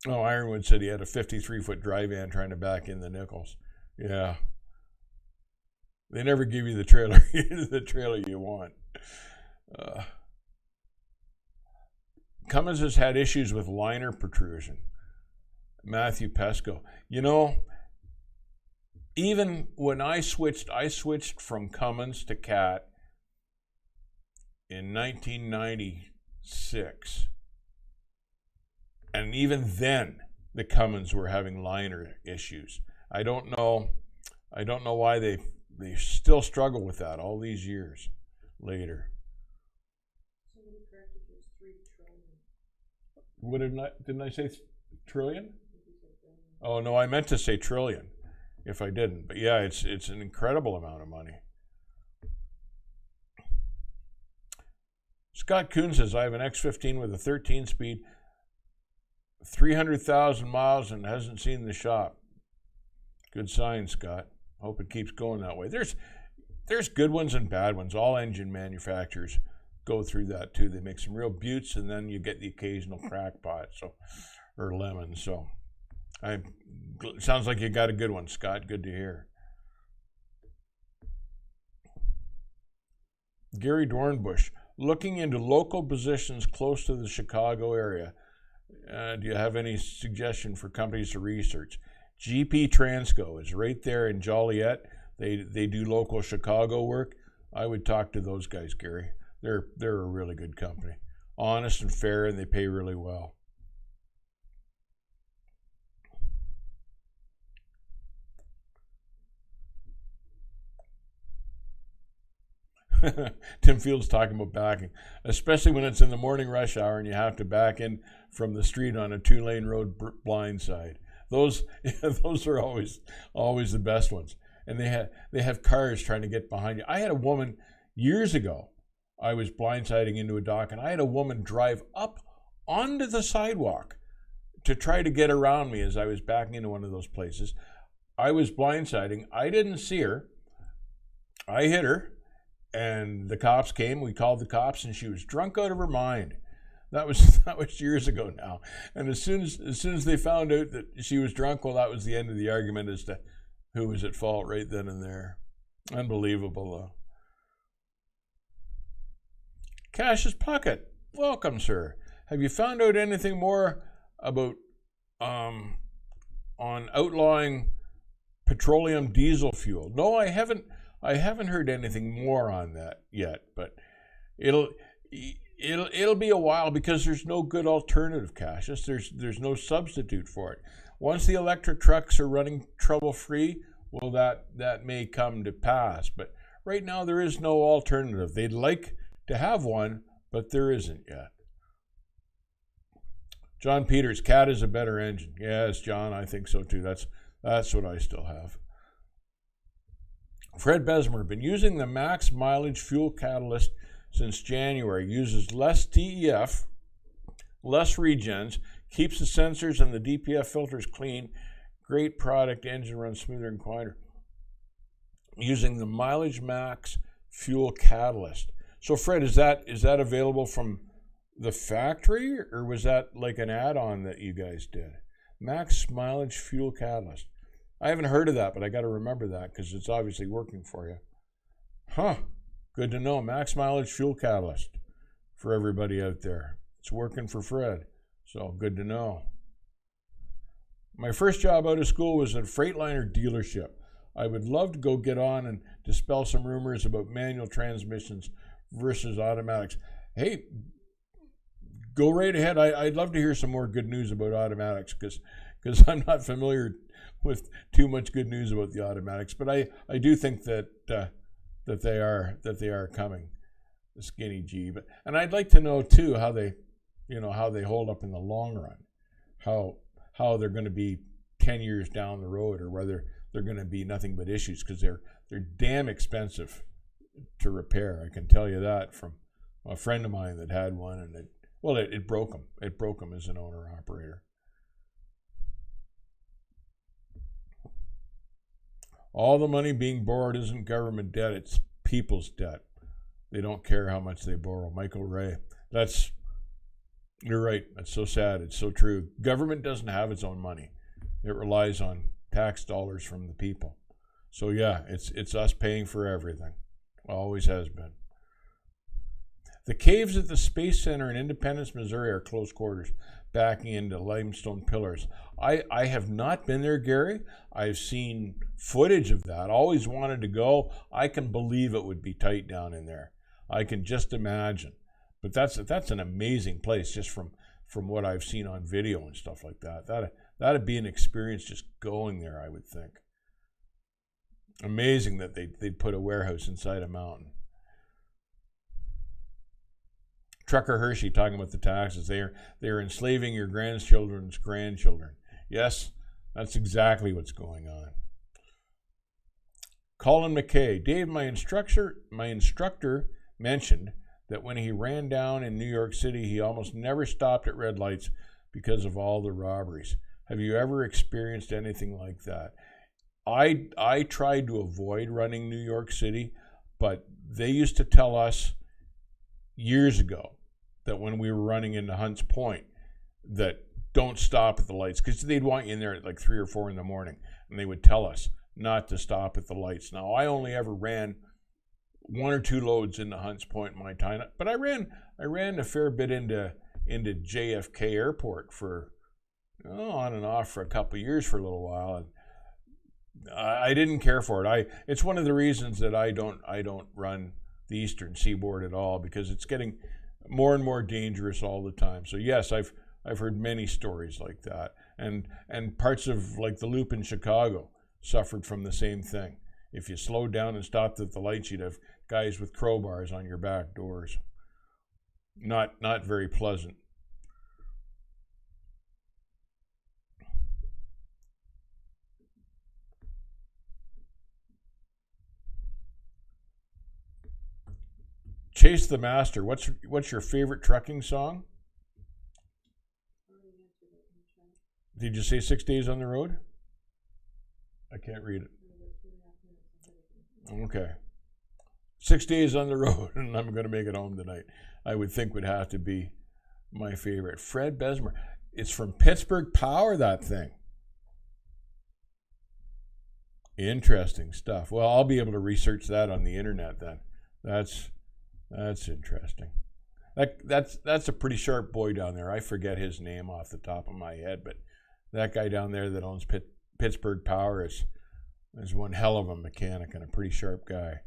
Oh, Ironwood said he had a 53-foot dry van trying to back in the nickels. Yeah. They never give you the trailer you want. Cummins has had issues with liner protrusion. Matthew Pesco. You know, even when I switched from Cummins to Cat in 1996. And even then, the Cummins were having liner issues. I don't know why they still struggle with that all these years later. What didn't I say trillion? Oh no, I meant to say trillion if I didn't. But yeah, it's an incredible amount of money. Scott Kuhn says, I have an X15 with a 13-speed, 300,000 miles and hasn't seen the shop. Good sign, Scott. Hope it keeps going that way. There's good ones and bad ones. All engine manufacturers go through that too. They make some real buttes, and then you get the occasional crackpot, or lemon. So, sounds like you got a good one, Scott. Good to hear. Gary Dornbush, looking into local positions close to the Chicago area. Do you have any suggestion for companies to research? GP Transco is right there in Joliet. They do local Chicago work. I would talk to those guys, Gary. They're a really good company. Honest and fair, and they pay really well. Tim Field's talking about backing, especially when it's in the morning rush hour and you have to back in from the street on a 2-lane road blind side. Those are always the best ones. And they have cars trying to get behind you. I had a woman years ago. I was blindsiding into a dock, and I had a woman drive up onto the sidewalk to try to get around me as I was backing into one of those places. I was blindsiding. I didn't see her. I hit her. And the cops came. We called the cops, and she was drunk out of her mind. That was years ago now. And as soon as they found out that she was drunk, well, that was the end of the argument as to who was at fault right then and there. Unbelievable, though. Cash's Pocket, welcome, sir. Have you found out anything more about on outlawing petroleum diesel fuel? No, I haven't heard anything more on that yet, but it'll be a while because there's no good alternative, Cassius. There's no substitute for it. Once the electric trucks are running trouble-free, well, that may come to pass. But right now there is no alternative. They'd like to have one, but there isn't yet. John Peters, Cat is a better engine. Yes, John, I think so too. That's what I still have. Fred Besmer, been using the max mileage fuel catalyst since January. Uses less TEF, less regens, keeps the sensors and the DPF filters clean. Great product, engine runs smoother and quieter. Using the mileage max fuel catalyst. So Fred, is that available from the factory, or was that like an add-on that you guys did? Max mileage fuel catalyst. I haven't heard of that, but I got to remember that because it's obviously working for you. Huh. Good to know. Max mileage fuel catalyst for everybody out there. It's working for Fred, so good to know. My first job out of school was at a Freightliner dealership. I would love to go get on and dispel some rumors about manual transmissions versus automatics. Hey, go right ahead. I'd love to hear some more good news about automatics because I'm not familiar with too much good news about the automatics, but I do think that they are coming, the Skinny G. And I'd like to know too how they hold up in the long run, how they're going to be 10 years down the road, or whether they're going to be nothing but issues, because they're damn expensive to repair. I can tell you that from a friend of mine that had one, and it broke him. It broke him as an owner operator. All the money being borrowed isn't government debt, it's people's debt. They don't care how much they borrow. Michael Ray. You're right. That's so sad. It's so true. Government doesn't have its own money. It relies on tax dollars from the people. So yeah, it's us paying for everything. Always has been. The caves at the Space Center in Independence, Missouri are close quarters, backing into limestone pillars. I have not been there, Gary. I've seen footage of that. Always wanted to go. I can believe it would be tight down in there. I can just imagine. But that's an amazing place just from what I've seen on video and stuff like that. That'd be an experience just going there, I would think. Amazing that they'd put a warehouse inside a mountain. Trucker Hershey talking about the taxes. They're enslaving your grandchildren's grandchildren. Yes, that's exactly what's going on. Colin McKay. Dave, my instructor mentioned that when he ran down in New York City, he almost never stopped at red lights because of all the robberies. Have you ever experienced anything like that? I tried to avoid running New York City, but they used to tell us years ago that when we were running into Hunts Point, that don't stop at the lights, because they'd want you in there at like 3 or 4 in the morning, and they would tell us not to stop at the lights. Now, I only ever ran one or two loads into Hunts Point in my time. But I ran a fair bit into JFK Airport for on and off for a couple of years for a little while, and I didn't care for it. It's one of the reasons that I don't run the Eastern Seaboard at all, because it's getting more and more dangerous all the time. So yes, I've heard many stories like that, and parts of like the Loop in Chicago suffered from the same thing. If you slowed down and stopped at the lights, you'd have guys with crowbars on your back doors. Not very pleasant. Chase the Master. What's your favorite trucking song? Did you say 6 days on the road? I can't read it. Okay. 6 days on the road, and I'm going to make it home tonight. I would think would have to be my favorite. Fred Besmer. It's from Pittsburgh Power, that thing. Interesting stuff. Well, I'll be able to research that on the internet then. That's interesting. That's a pretty sharp boy down there. I forget his name off the top of my head, but that guy down there that owns Pittsburgh Power is one hell of a mechanic and a pretty sharp guy.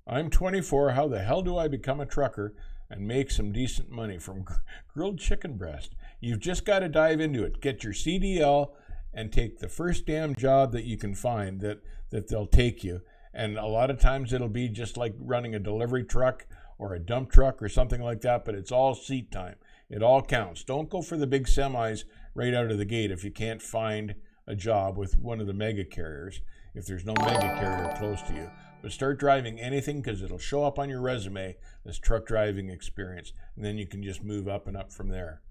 I'm 24. How the hell do I become a trucker and make some decent money from grilled chicken breast? You've just got to dive into it. Get your CDL and take the first damn job that you can find that they'll take you. And a lot of times it'll be just like running a delivery truck or a dump truck or something like that, but it's all seat time. It all counts. Don't go for the big semis right out of the gate if you can't find a job with one of the mega carriers, if there's no mega carrier close to you. But start driving anything, because it'll show up on your resume as truck driving experience, and then you can just move up and up from there.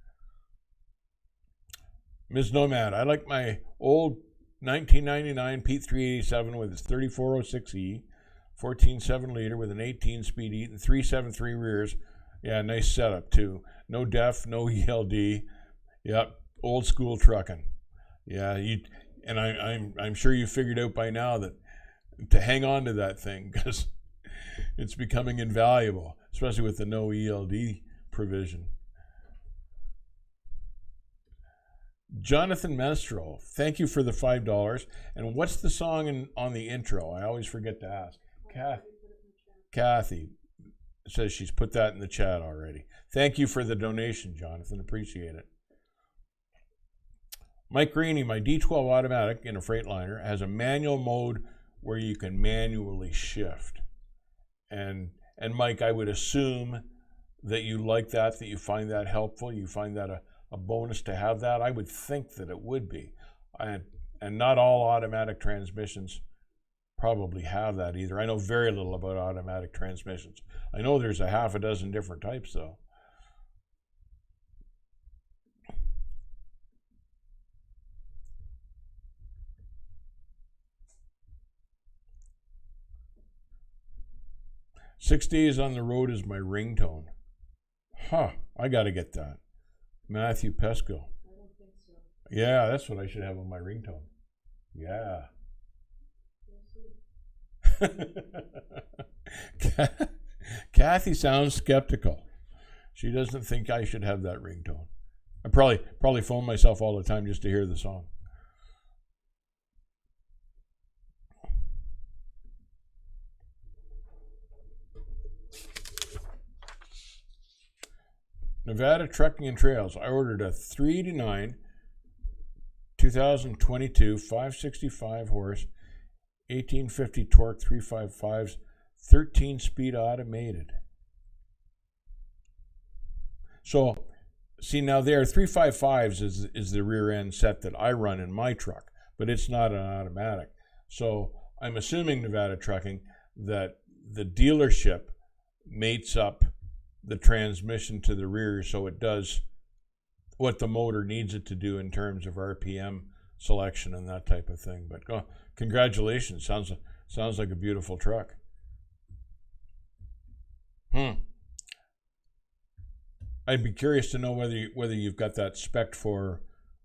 Ms. Nomad, I like my old 1999 Pete 387 with its 3406E, 14.7 liter with an 18-speed Eaton 373 rears. Yeah, nice setup too. No def, no ELD. Yep, old school trucking. Yeah, I'm sure you figured out by now that to hang on to that thing, because it's becoming invaluable, especially with the no ELD provision. Jonathan Menstrel, thank you for the $5. And what's the song on the intro? I always forget to ask. Kathy says she's put that in the chat already. Thank you for the donation, Jonathan. Appreciate it. Mike Greeny, my D12 automatic in a Freightliner has a manual mode where you can manually shift. And Mike, I would assume that you like that you find that helpful, you find that a bonus to have that. I would think that it would be. And not all automatic transmissions probably have that either. I know very little about automatic transmissions. I know there's a half a dozen different types though. "6 days on the road" is my ringtone. Huh, I gotta get that. Matthew Pesco. I don't think so. Yeah, that's what I should have on my ringtone. Yeah. Kathy sounds skeptical. She doesn't think I should have that ringtone. I probably phone myself all the time just to hear the song. Nevada Trucking and Trails. I ordered a 3-9 2022 565 horse 1850 torque 355s 13-speed automated. So, see, now there 355s is the rear end set that I run in my truck, but it's not an automatic. So I'm assuming, Nevada Trucking, that the dealership mates up the transmission to the rear so it does what the motor needs it to do in terms of RPM selection and that type of thing. But congratulations, sounds like a beautiful truck. I'd be curious to know whether you've got that spec for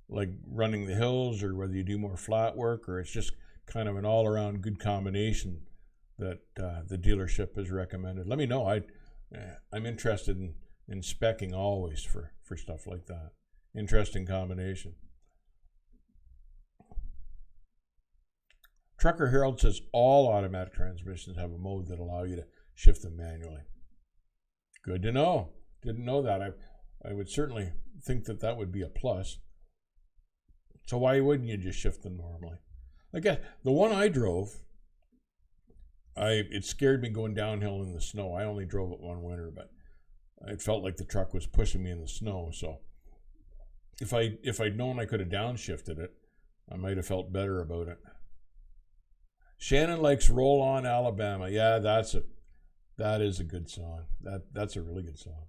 like running the hills, or whether you do more flat work, or it's just kind of an all-around good combination that the dealership has recommended. Let me know. I'm interested in speccing always for stuff like that. Interesting combination. Trucker Herald says all automatic transmissions have a mode that allow you to shift them manually. Good to know. Didn't know that. I would certainly think that would be a plus. So why wouldn't you just shift them normally? Like the one I drove, it scared me going downhill in the snow. I only drove it one winter, but it felt like the truck was pushing me in the snow. So if I'd known I could have downshifted it, I might have felt better about it. Shannon likes Roll On Alabama. Yeah, that is a good song. That's a really good song.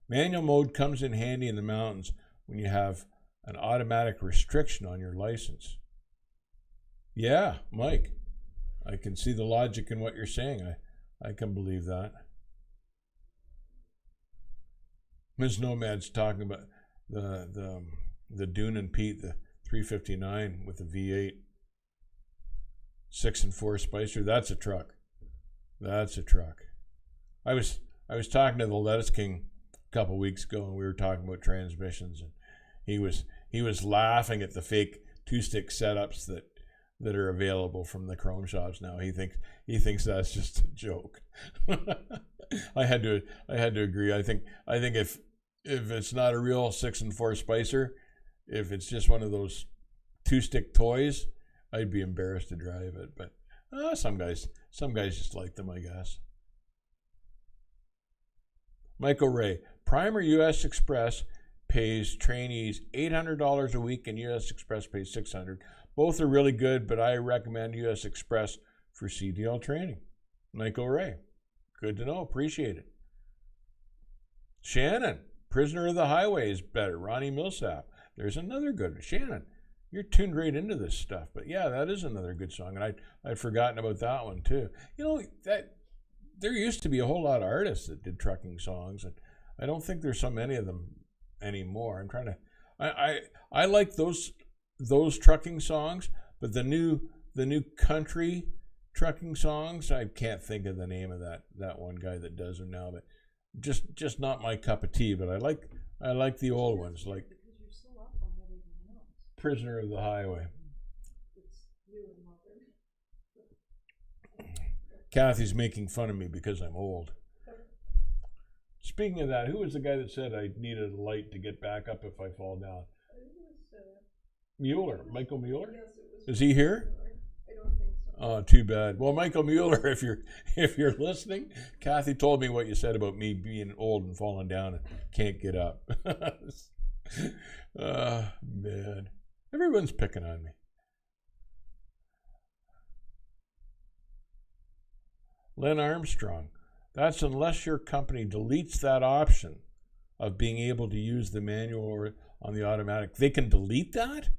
Manual mode comes in handy in the mountains when you have an automatic restriction on your license. Yeah, Mike, I can see the logic in what you're saying. I can believe that. Ms. Nomad's talking about the Dune and Pete, the 359 with the V8. 6 and 4 Spicer. That's a truck. That's a truck. I was talking to the Lettuce King a couple weeks ago, and we were talking about transmissions, and he was laughing at the fake 2-stick setups that are available from the chrome shops now. He thinks that's just a joke. I had to agree. I think if it's not a real 6 and 4 Spicer, if it's just one of those 2-stick toys, I'd be embarrassed to drive it. But some guys just like them, I guess. Michael Ray, Primer US Express pays trainees $800 a week, and US Express pays $600. Both are really good, but I recommend US Express for CDL training. Michael Ray, good to know. Appreciate it. Shannon, Prisoner of the Highway is better. Ronnie Millsap. There's another good one. Shannon, you're tuned right into this stuff. But yeah, that is another good song, and I'd forgotten about that one too. You know, that there used to be a whole lot of artists that did trucking songs, and I don't think there's so many of them anymore. I'm trying to I like those trucking songs, but the new country trucking songs, I can't think of the name of that one guy that does them now, but just not my cup of tea. But I like the old ones, like Because you're so up on everything else. Prisoner of the Highway. It's you and mother. Kathy's making fun of me because I'm old. Speaking of that, who was the guy that said I needed a light to get back up if I fall down? I think it was, Mueller, Michael Mueller? yes, it was. Is he here? I don't think so. Oh, too bad. Well, Michael Mueller, if you're listening, Kathy told me what you said about me being old and falling down and can't get up. Man, everyone's picking on me. Len Armstrong, that's unless your company deletes that option of being able to use the manual or on the automatic. They can delete that?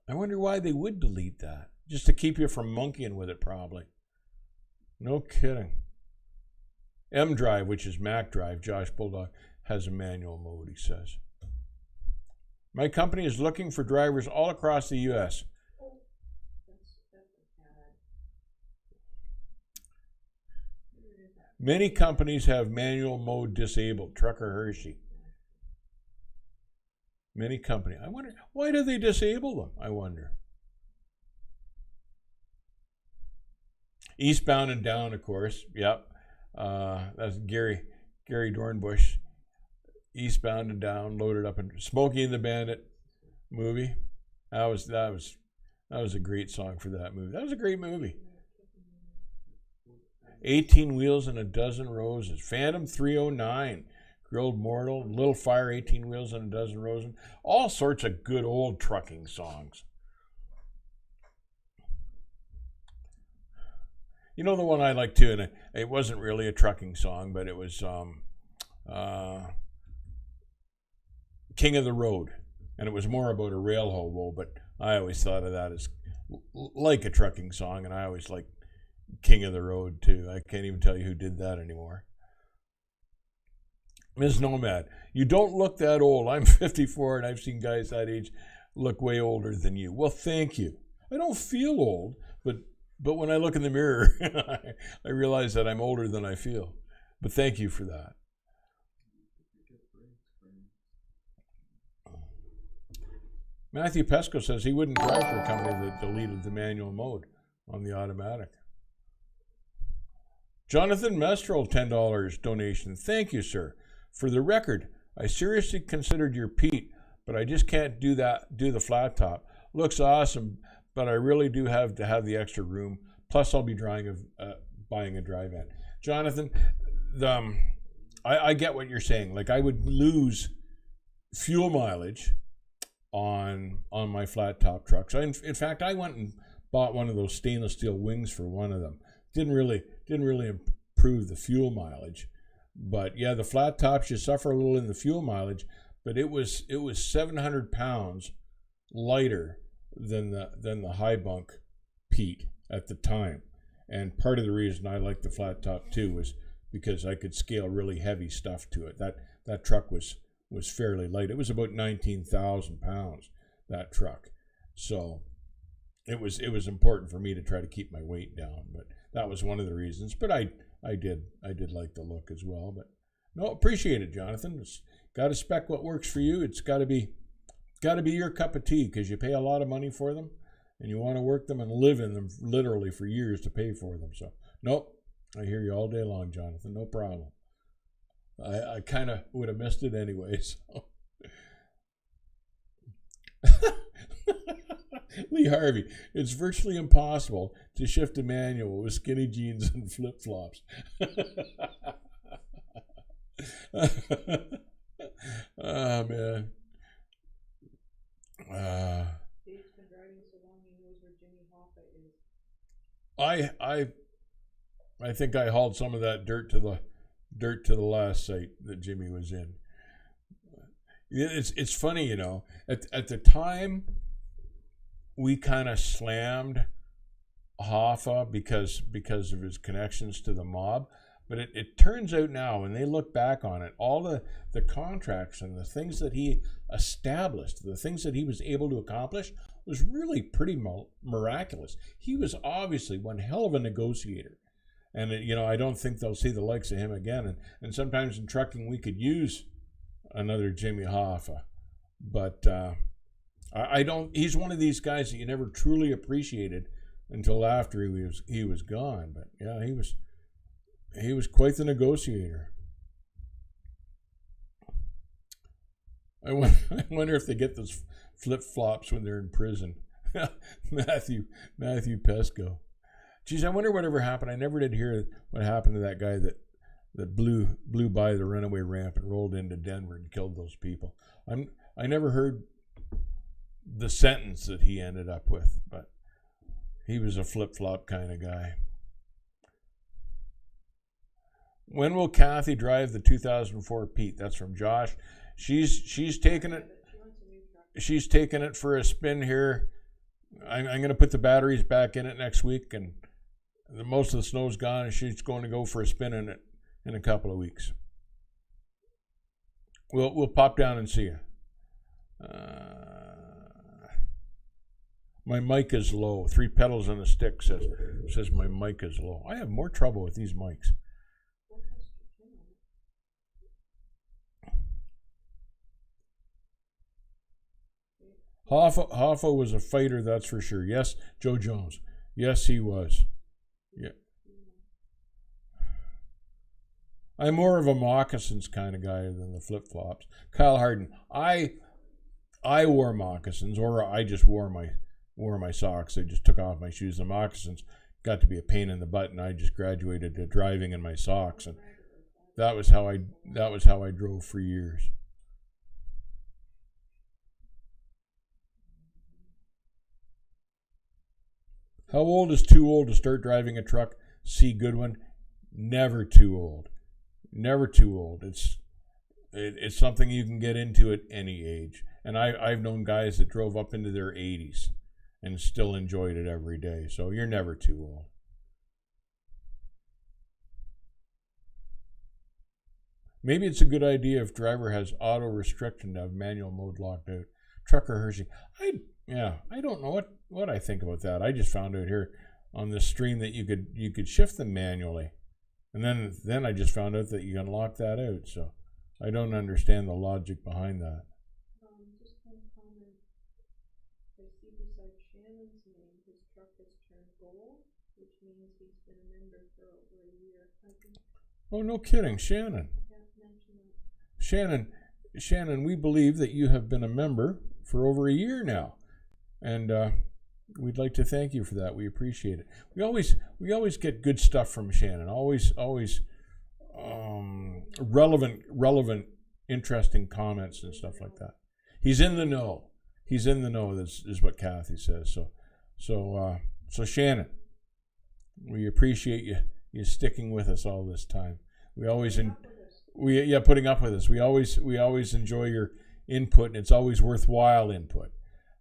I wonder why they would delete that. Just to keep you from monkeying with it, probably. No kidding. M Drive, which is Mac Drive, Josh Bulldog, has a manual mode, he says. My company is looking for drivers all across the U.S. Oh, that's a bad. Many companies have manual mode disabled. Trucker Hershey. Many companies. I wonder, why do they disable them? I wonder. Eastbound and Down, of course. Yep. That's Gary Dornbush. Eastbound and Down, loaded up, and Smokey and the Bandit movie. That was a great song for that movie. That was a great movie. 18 Wheels and a Dozen Roses. Phantom 309. Grilled Mortal. Little Fire, 18 Wheels and a Dozen Roses. All sorts of good old trucking songs. You know the one I like too, and it wasn't really a trucking song, but it was King of the Road. And it was more about a rail hobo, but I always thought of that as like a trucking song, and I always liked King of the Road too. I can't even tell you who did that anymore. Ms. Nomad, you don't look that old. I'm 54 and I've seen guys that age look way older than you. Well, thank you. I don't feel old, but when I look in the mirror, I realize that I'm older than I feel. But thank you for that. Matthew Pesco says he wouldn't drive for a company that deleted the manual mode on the automatic. Jonathan Mestrel, $10 donation. Thank you, sir. For the record, I seriously considered your Pete, but I just can't do the flat top. Looks awesome, but I really do have to have the extra room. Plus, I'll be buying a dry van. Jonathan, I get what you're saying. Like, I would lose fuel mileage on my flat top trucks. In fact, I went and bought one of those stainless steel wings for one of them. Didn't really improve the fuel mileage, but yeah, the flat tops, you suffer a little in the fuel mileage, but it was 700 pounds lighter than the high bunk Pete at the time. And part of the reason I liked the flat top too was because I could scale really heavy stuff to it. That truck was fairly light. It was about 19,000 pounds, that truck. So it was important for me to try to keep my weight down, but that was one of the reasons. But I did like the look as well. But no, appreciate it, Jonathan. It's got to spec what works for you. It's got to be your cup of tea, because you pay a lot of money for them and you want to work them and live in them literally for years to pay for them. So nope, I hear you all day long, Jonathan. No problem. I kind of would have missed it anyway. So. Lee Harvey, it's virtually impossible to shift a manual with skinny jeans and flip-flops. Oh, man. Dave's been driving so long he knows where Jimmy Hoffa is. I think I hauled some of that dirt to the last site that Jimmy was in. It's funny, you know. At the time, we kind of slammed Hoffa because of his connections to the mob. But it turns out now, when they look back on it, all the contracts and the things that he established, the things that he was able to accomplish, was really pretty miraculous. He was obviously one hell of a negotiator. And, I don't think they'll see the likes of him again. And sometimes in trucking, we could use another Jimmy Hoffa. But he's one of these guys that you never truly appreciated until after he was gone. But, yeah, he was quite the negotiator. I wonder if they get those flip-flops when they're in prison. Matthew Pesco. Geez, I wonder whatever happened. I never did hear what happened to that guy that blew by the runaway ramp and rolled into Denver and killed those people. I never heard the sentence that he ended up with, but he was a flip-flop kind of guy. When will Kathy drive the 2004 Pete? That's from Josh. She's taking it. She's taking it for a spin here. I'm going to put the batteries back in it next week, and most of the snow's gone, and she's going to go for a spin in it in a couple of weeks. We'll pop down and see you. My mic is low. 3 pedals on a stick says my mic is low. I have more trouble with these mics. Hoffa was a fighter, that's for sure. Yes, Joe Jones. Yes, he was. Yeah. I'm more of a moccasins kind of guy than the flip-flops. Kyle Harden. I wore moccasins, or I just wore my socks. I just took off my shoes. The moccasins got to be a pain in the butt, and I just graduated to driving in my socks, and that was how I drove for years. How old is too old to start driving a truck? C. Goodwin. Never too old. Never too old. It's something you can get into at any age. And I've known guys that drove up into their 80s and still enjoyed it every day. So you're never too old. Maybe it's a good idea if driver has auto restriction to have manual mode locked out. Trucker Hershey. I don't know what I think about that. I just found out here on this stream that you could shift them manually. And then I just found out that you can lock that out. So I don't understand the logic behind that. Just one comment. I see beside Shannon's name, his truck has turned gold, which means he's been a member for over a year. Oh, no kidding, Shannon. Shannon, we believe that you have been a member for over a year now, and we'd like to thank you for that. We appreciate it. We always get good stuff from Shannon. Always relevant, interesting comments and stuff like that. He's in the know. He's in the know. This is what Kathy says. So Shannon, we appreciate you sticking with us all this time. We always putting up with us. We always enjoy your input, and it's always worthwhile input.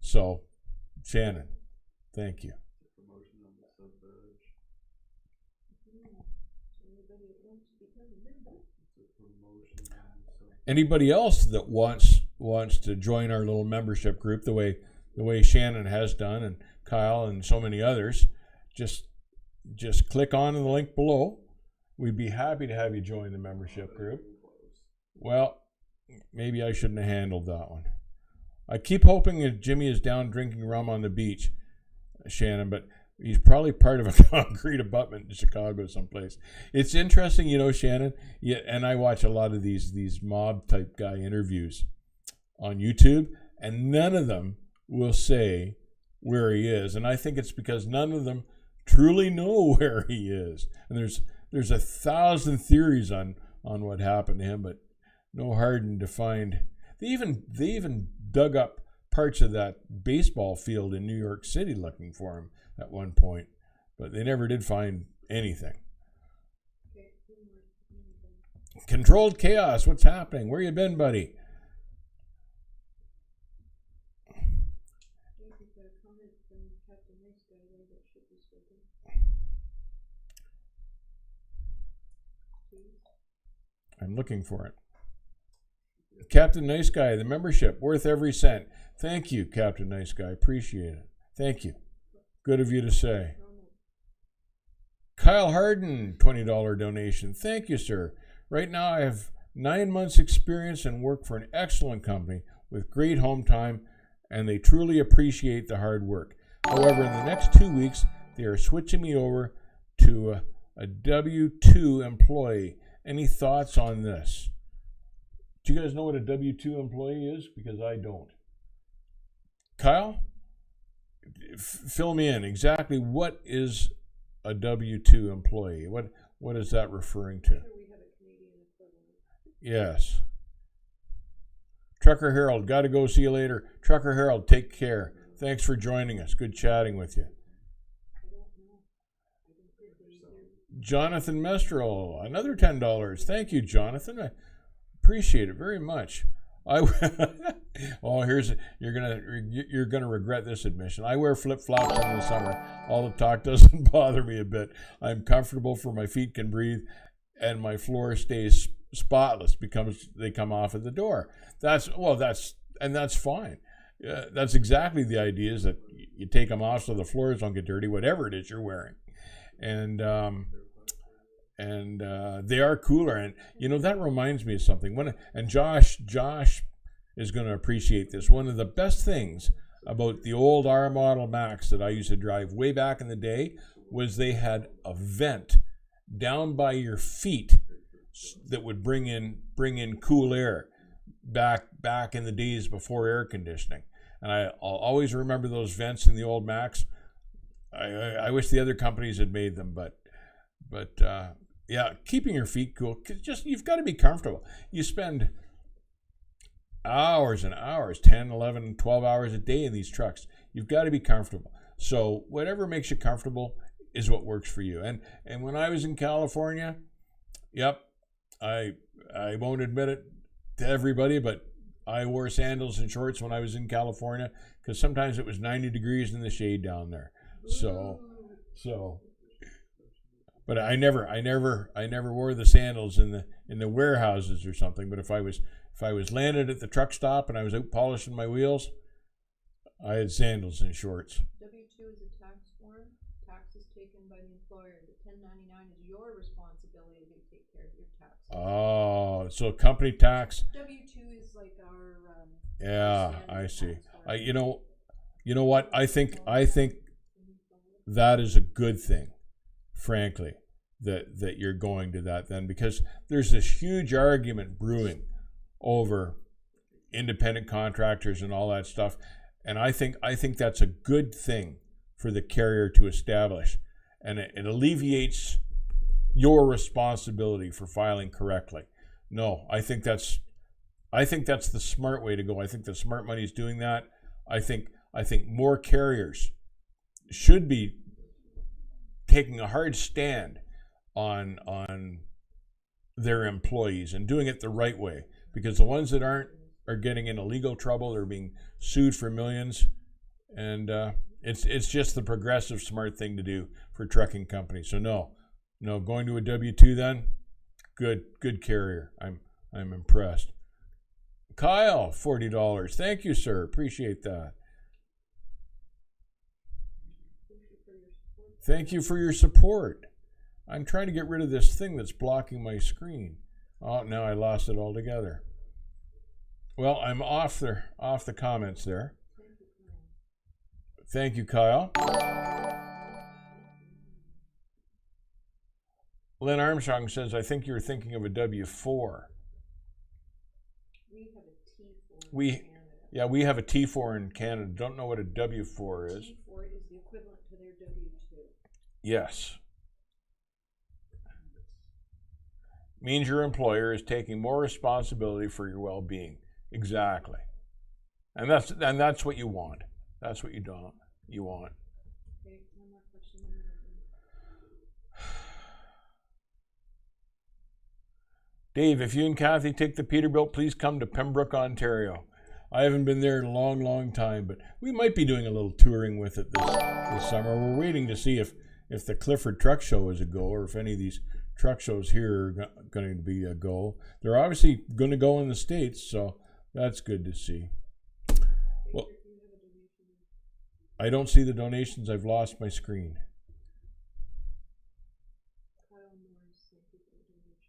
So, Shannon, thank you. Anybody else that wants to join our little membership group the way Shannon has done, and Kyle and so many others, just click on the link below. We'd be happy to have you join the membership group. Well, maybe I shouldn't have handled that one. I keep hoping that Jimmy is down drinking rum on the beach, Shannon, but he's probably part of a concrete abutment in Chicago someplace. It's interesting, Shannon, and I watch a lot of these mob type guy interviews on YouTube, and none of them will say where he is. And I think it's because none of them truly know where he is. And there's 1,000 theories on what happened to him, but no hard and defined. They even dug up parts of that baseball field in New York City looking for him at one point, but they never did find anything. Controlled Chaos, what's happening? Where you been, buddy? I'm looking for it. Captain Nice Guy, the membership, worth every cent. Thank you, Captain Nice Guy. Appreciate it. Thank you. Good of you to say. Kyle Harden, $20 donation. Thank you, sir. Right now I have 9 months experience and work for an excellent company with great home time, and they truly appreciate the hard work. However, in the next 2 weeks, they are switching me over to a W-2 employee. Any thoughts on this? Do you guys know what a W-2 employee is? Because I don't. Kyle, fill me in. Exactly what is a W-2 employee? What is that referring to? Yes. Trucker Harold, got to go. See you later. Trucker Harold, take care. Thanks for joining us. Good chatting with you. Jonathan Mestrel, another $10. Thank you, Jonathan. I appreciate it very much. You're gonna regret this admission. I wear flip-flops in the summer. All the talk doesn't bother me a bit. I'm comfortable, for my feet can breathe, and my floor stays spotless because they come off at the door. That's fine. That's exactly the idea, is that you take them off so the floors don't get dirty, whatever it is you're wearing. And they are cooler. And that reminds me of something. Josh is going to appreciate this. One of the best things about the old R model Max that I used to drive way back in the day was they had a vent down by your feet that would bring in cool air back in the days before air conditioning. And I'll always remember those vents in the old Max. I wish the other companies had made them, but yeah, keeping your feet cool. Just, you've got to be comfortable. You spend hours and hours, 10, 11, 12 hours a day in these trucks. You've got to be comfortable. So whatever makes you comfortable is what works for you. And when I was in California, yep, I won't admit it to everybody, but I wore sandals and shorts when I was in California because sometimes it was 90 degrees in the shade down there. So, But I never wore the sandals in the warehouses or something. But if I was landed at the truck stop and I was out polishing my wheels, I had sandals and shorts. W-2 is a tax form. Tax is taken by the employer. The 1099 is your responsibility to take care of your taxes. Oh, so company tax. W-2 is like our Yeah, standard I see. tax form. You know what? I think that is a good thing, frankly, that you're going to that then, because there's this huge argument brewing over independent contractors and all that stuff. And I think that's a good thing for the carrier to establish, and it alleviates your responsibility for filing correctly. No, I think that's the smart way to go. I think the smart money is doing that. I think more carriers should be taking a hard stand on their employees and doing it the right way, because the ones that aren't are getting into legal trouble. They're being sued for millions, and it's just the progressive, smart thing to do for trucking companies. So no, going to a W-2 then, good carrier. I'm impressed. Kyle, $40. Thank you, sir. Appreciate that. Thank you for your support. I'm trying to get rid of this thing that's blocking my screen. Oh, now I lost it altogether. Well, I'm off the comments there. Thank you, Kyle. Lynn Armstrong says, I think you're thinking of a W-4. We have a T4 in Canada. Yeah, we have a T4 in Canada. Don't know what a W-4 is. T4 is the equivalent to their W-2. Yes. Means your employer is taking more responsibility for your well-being. Exactly. And that's what you want. That's what you want. Okay, one more question. Dave, if you and Kathy take the Peterbilt, please come to Pembroke, Ontario. I haven't been there in a long, long time, but we might be doing a little touring with it this summer. We're waiting to see if the Clifford Truck Show is a go, or if any of these truck shows here are going to be a go. They're obviously going to go in the States, so that's good to see. Well, I don't see the donations. I've lost my screen.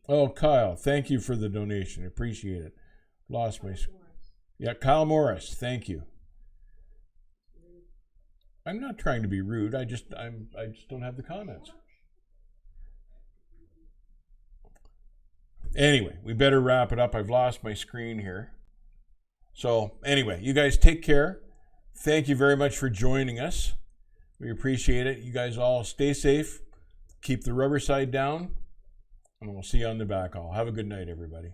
Oh, Kyle, thank you for the donation. Appreciate it. Lost my screen. Yeah, Kyle Morris, thank you. I'm not trying to be rude. I just don't have the comments. Anyway, we better wrap it up. I've lost my screen here. So anyway, you guys take care. Thank you very much for joining us. We appreciate it. You guys all stay safe. Keep the rubber side down. And we'll see you on the back haul. Have a good night, everybody.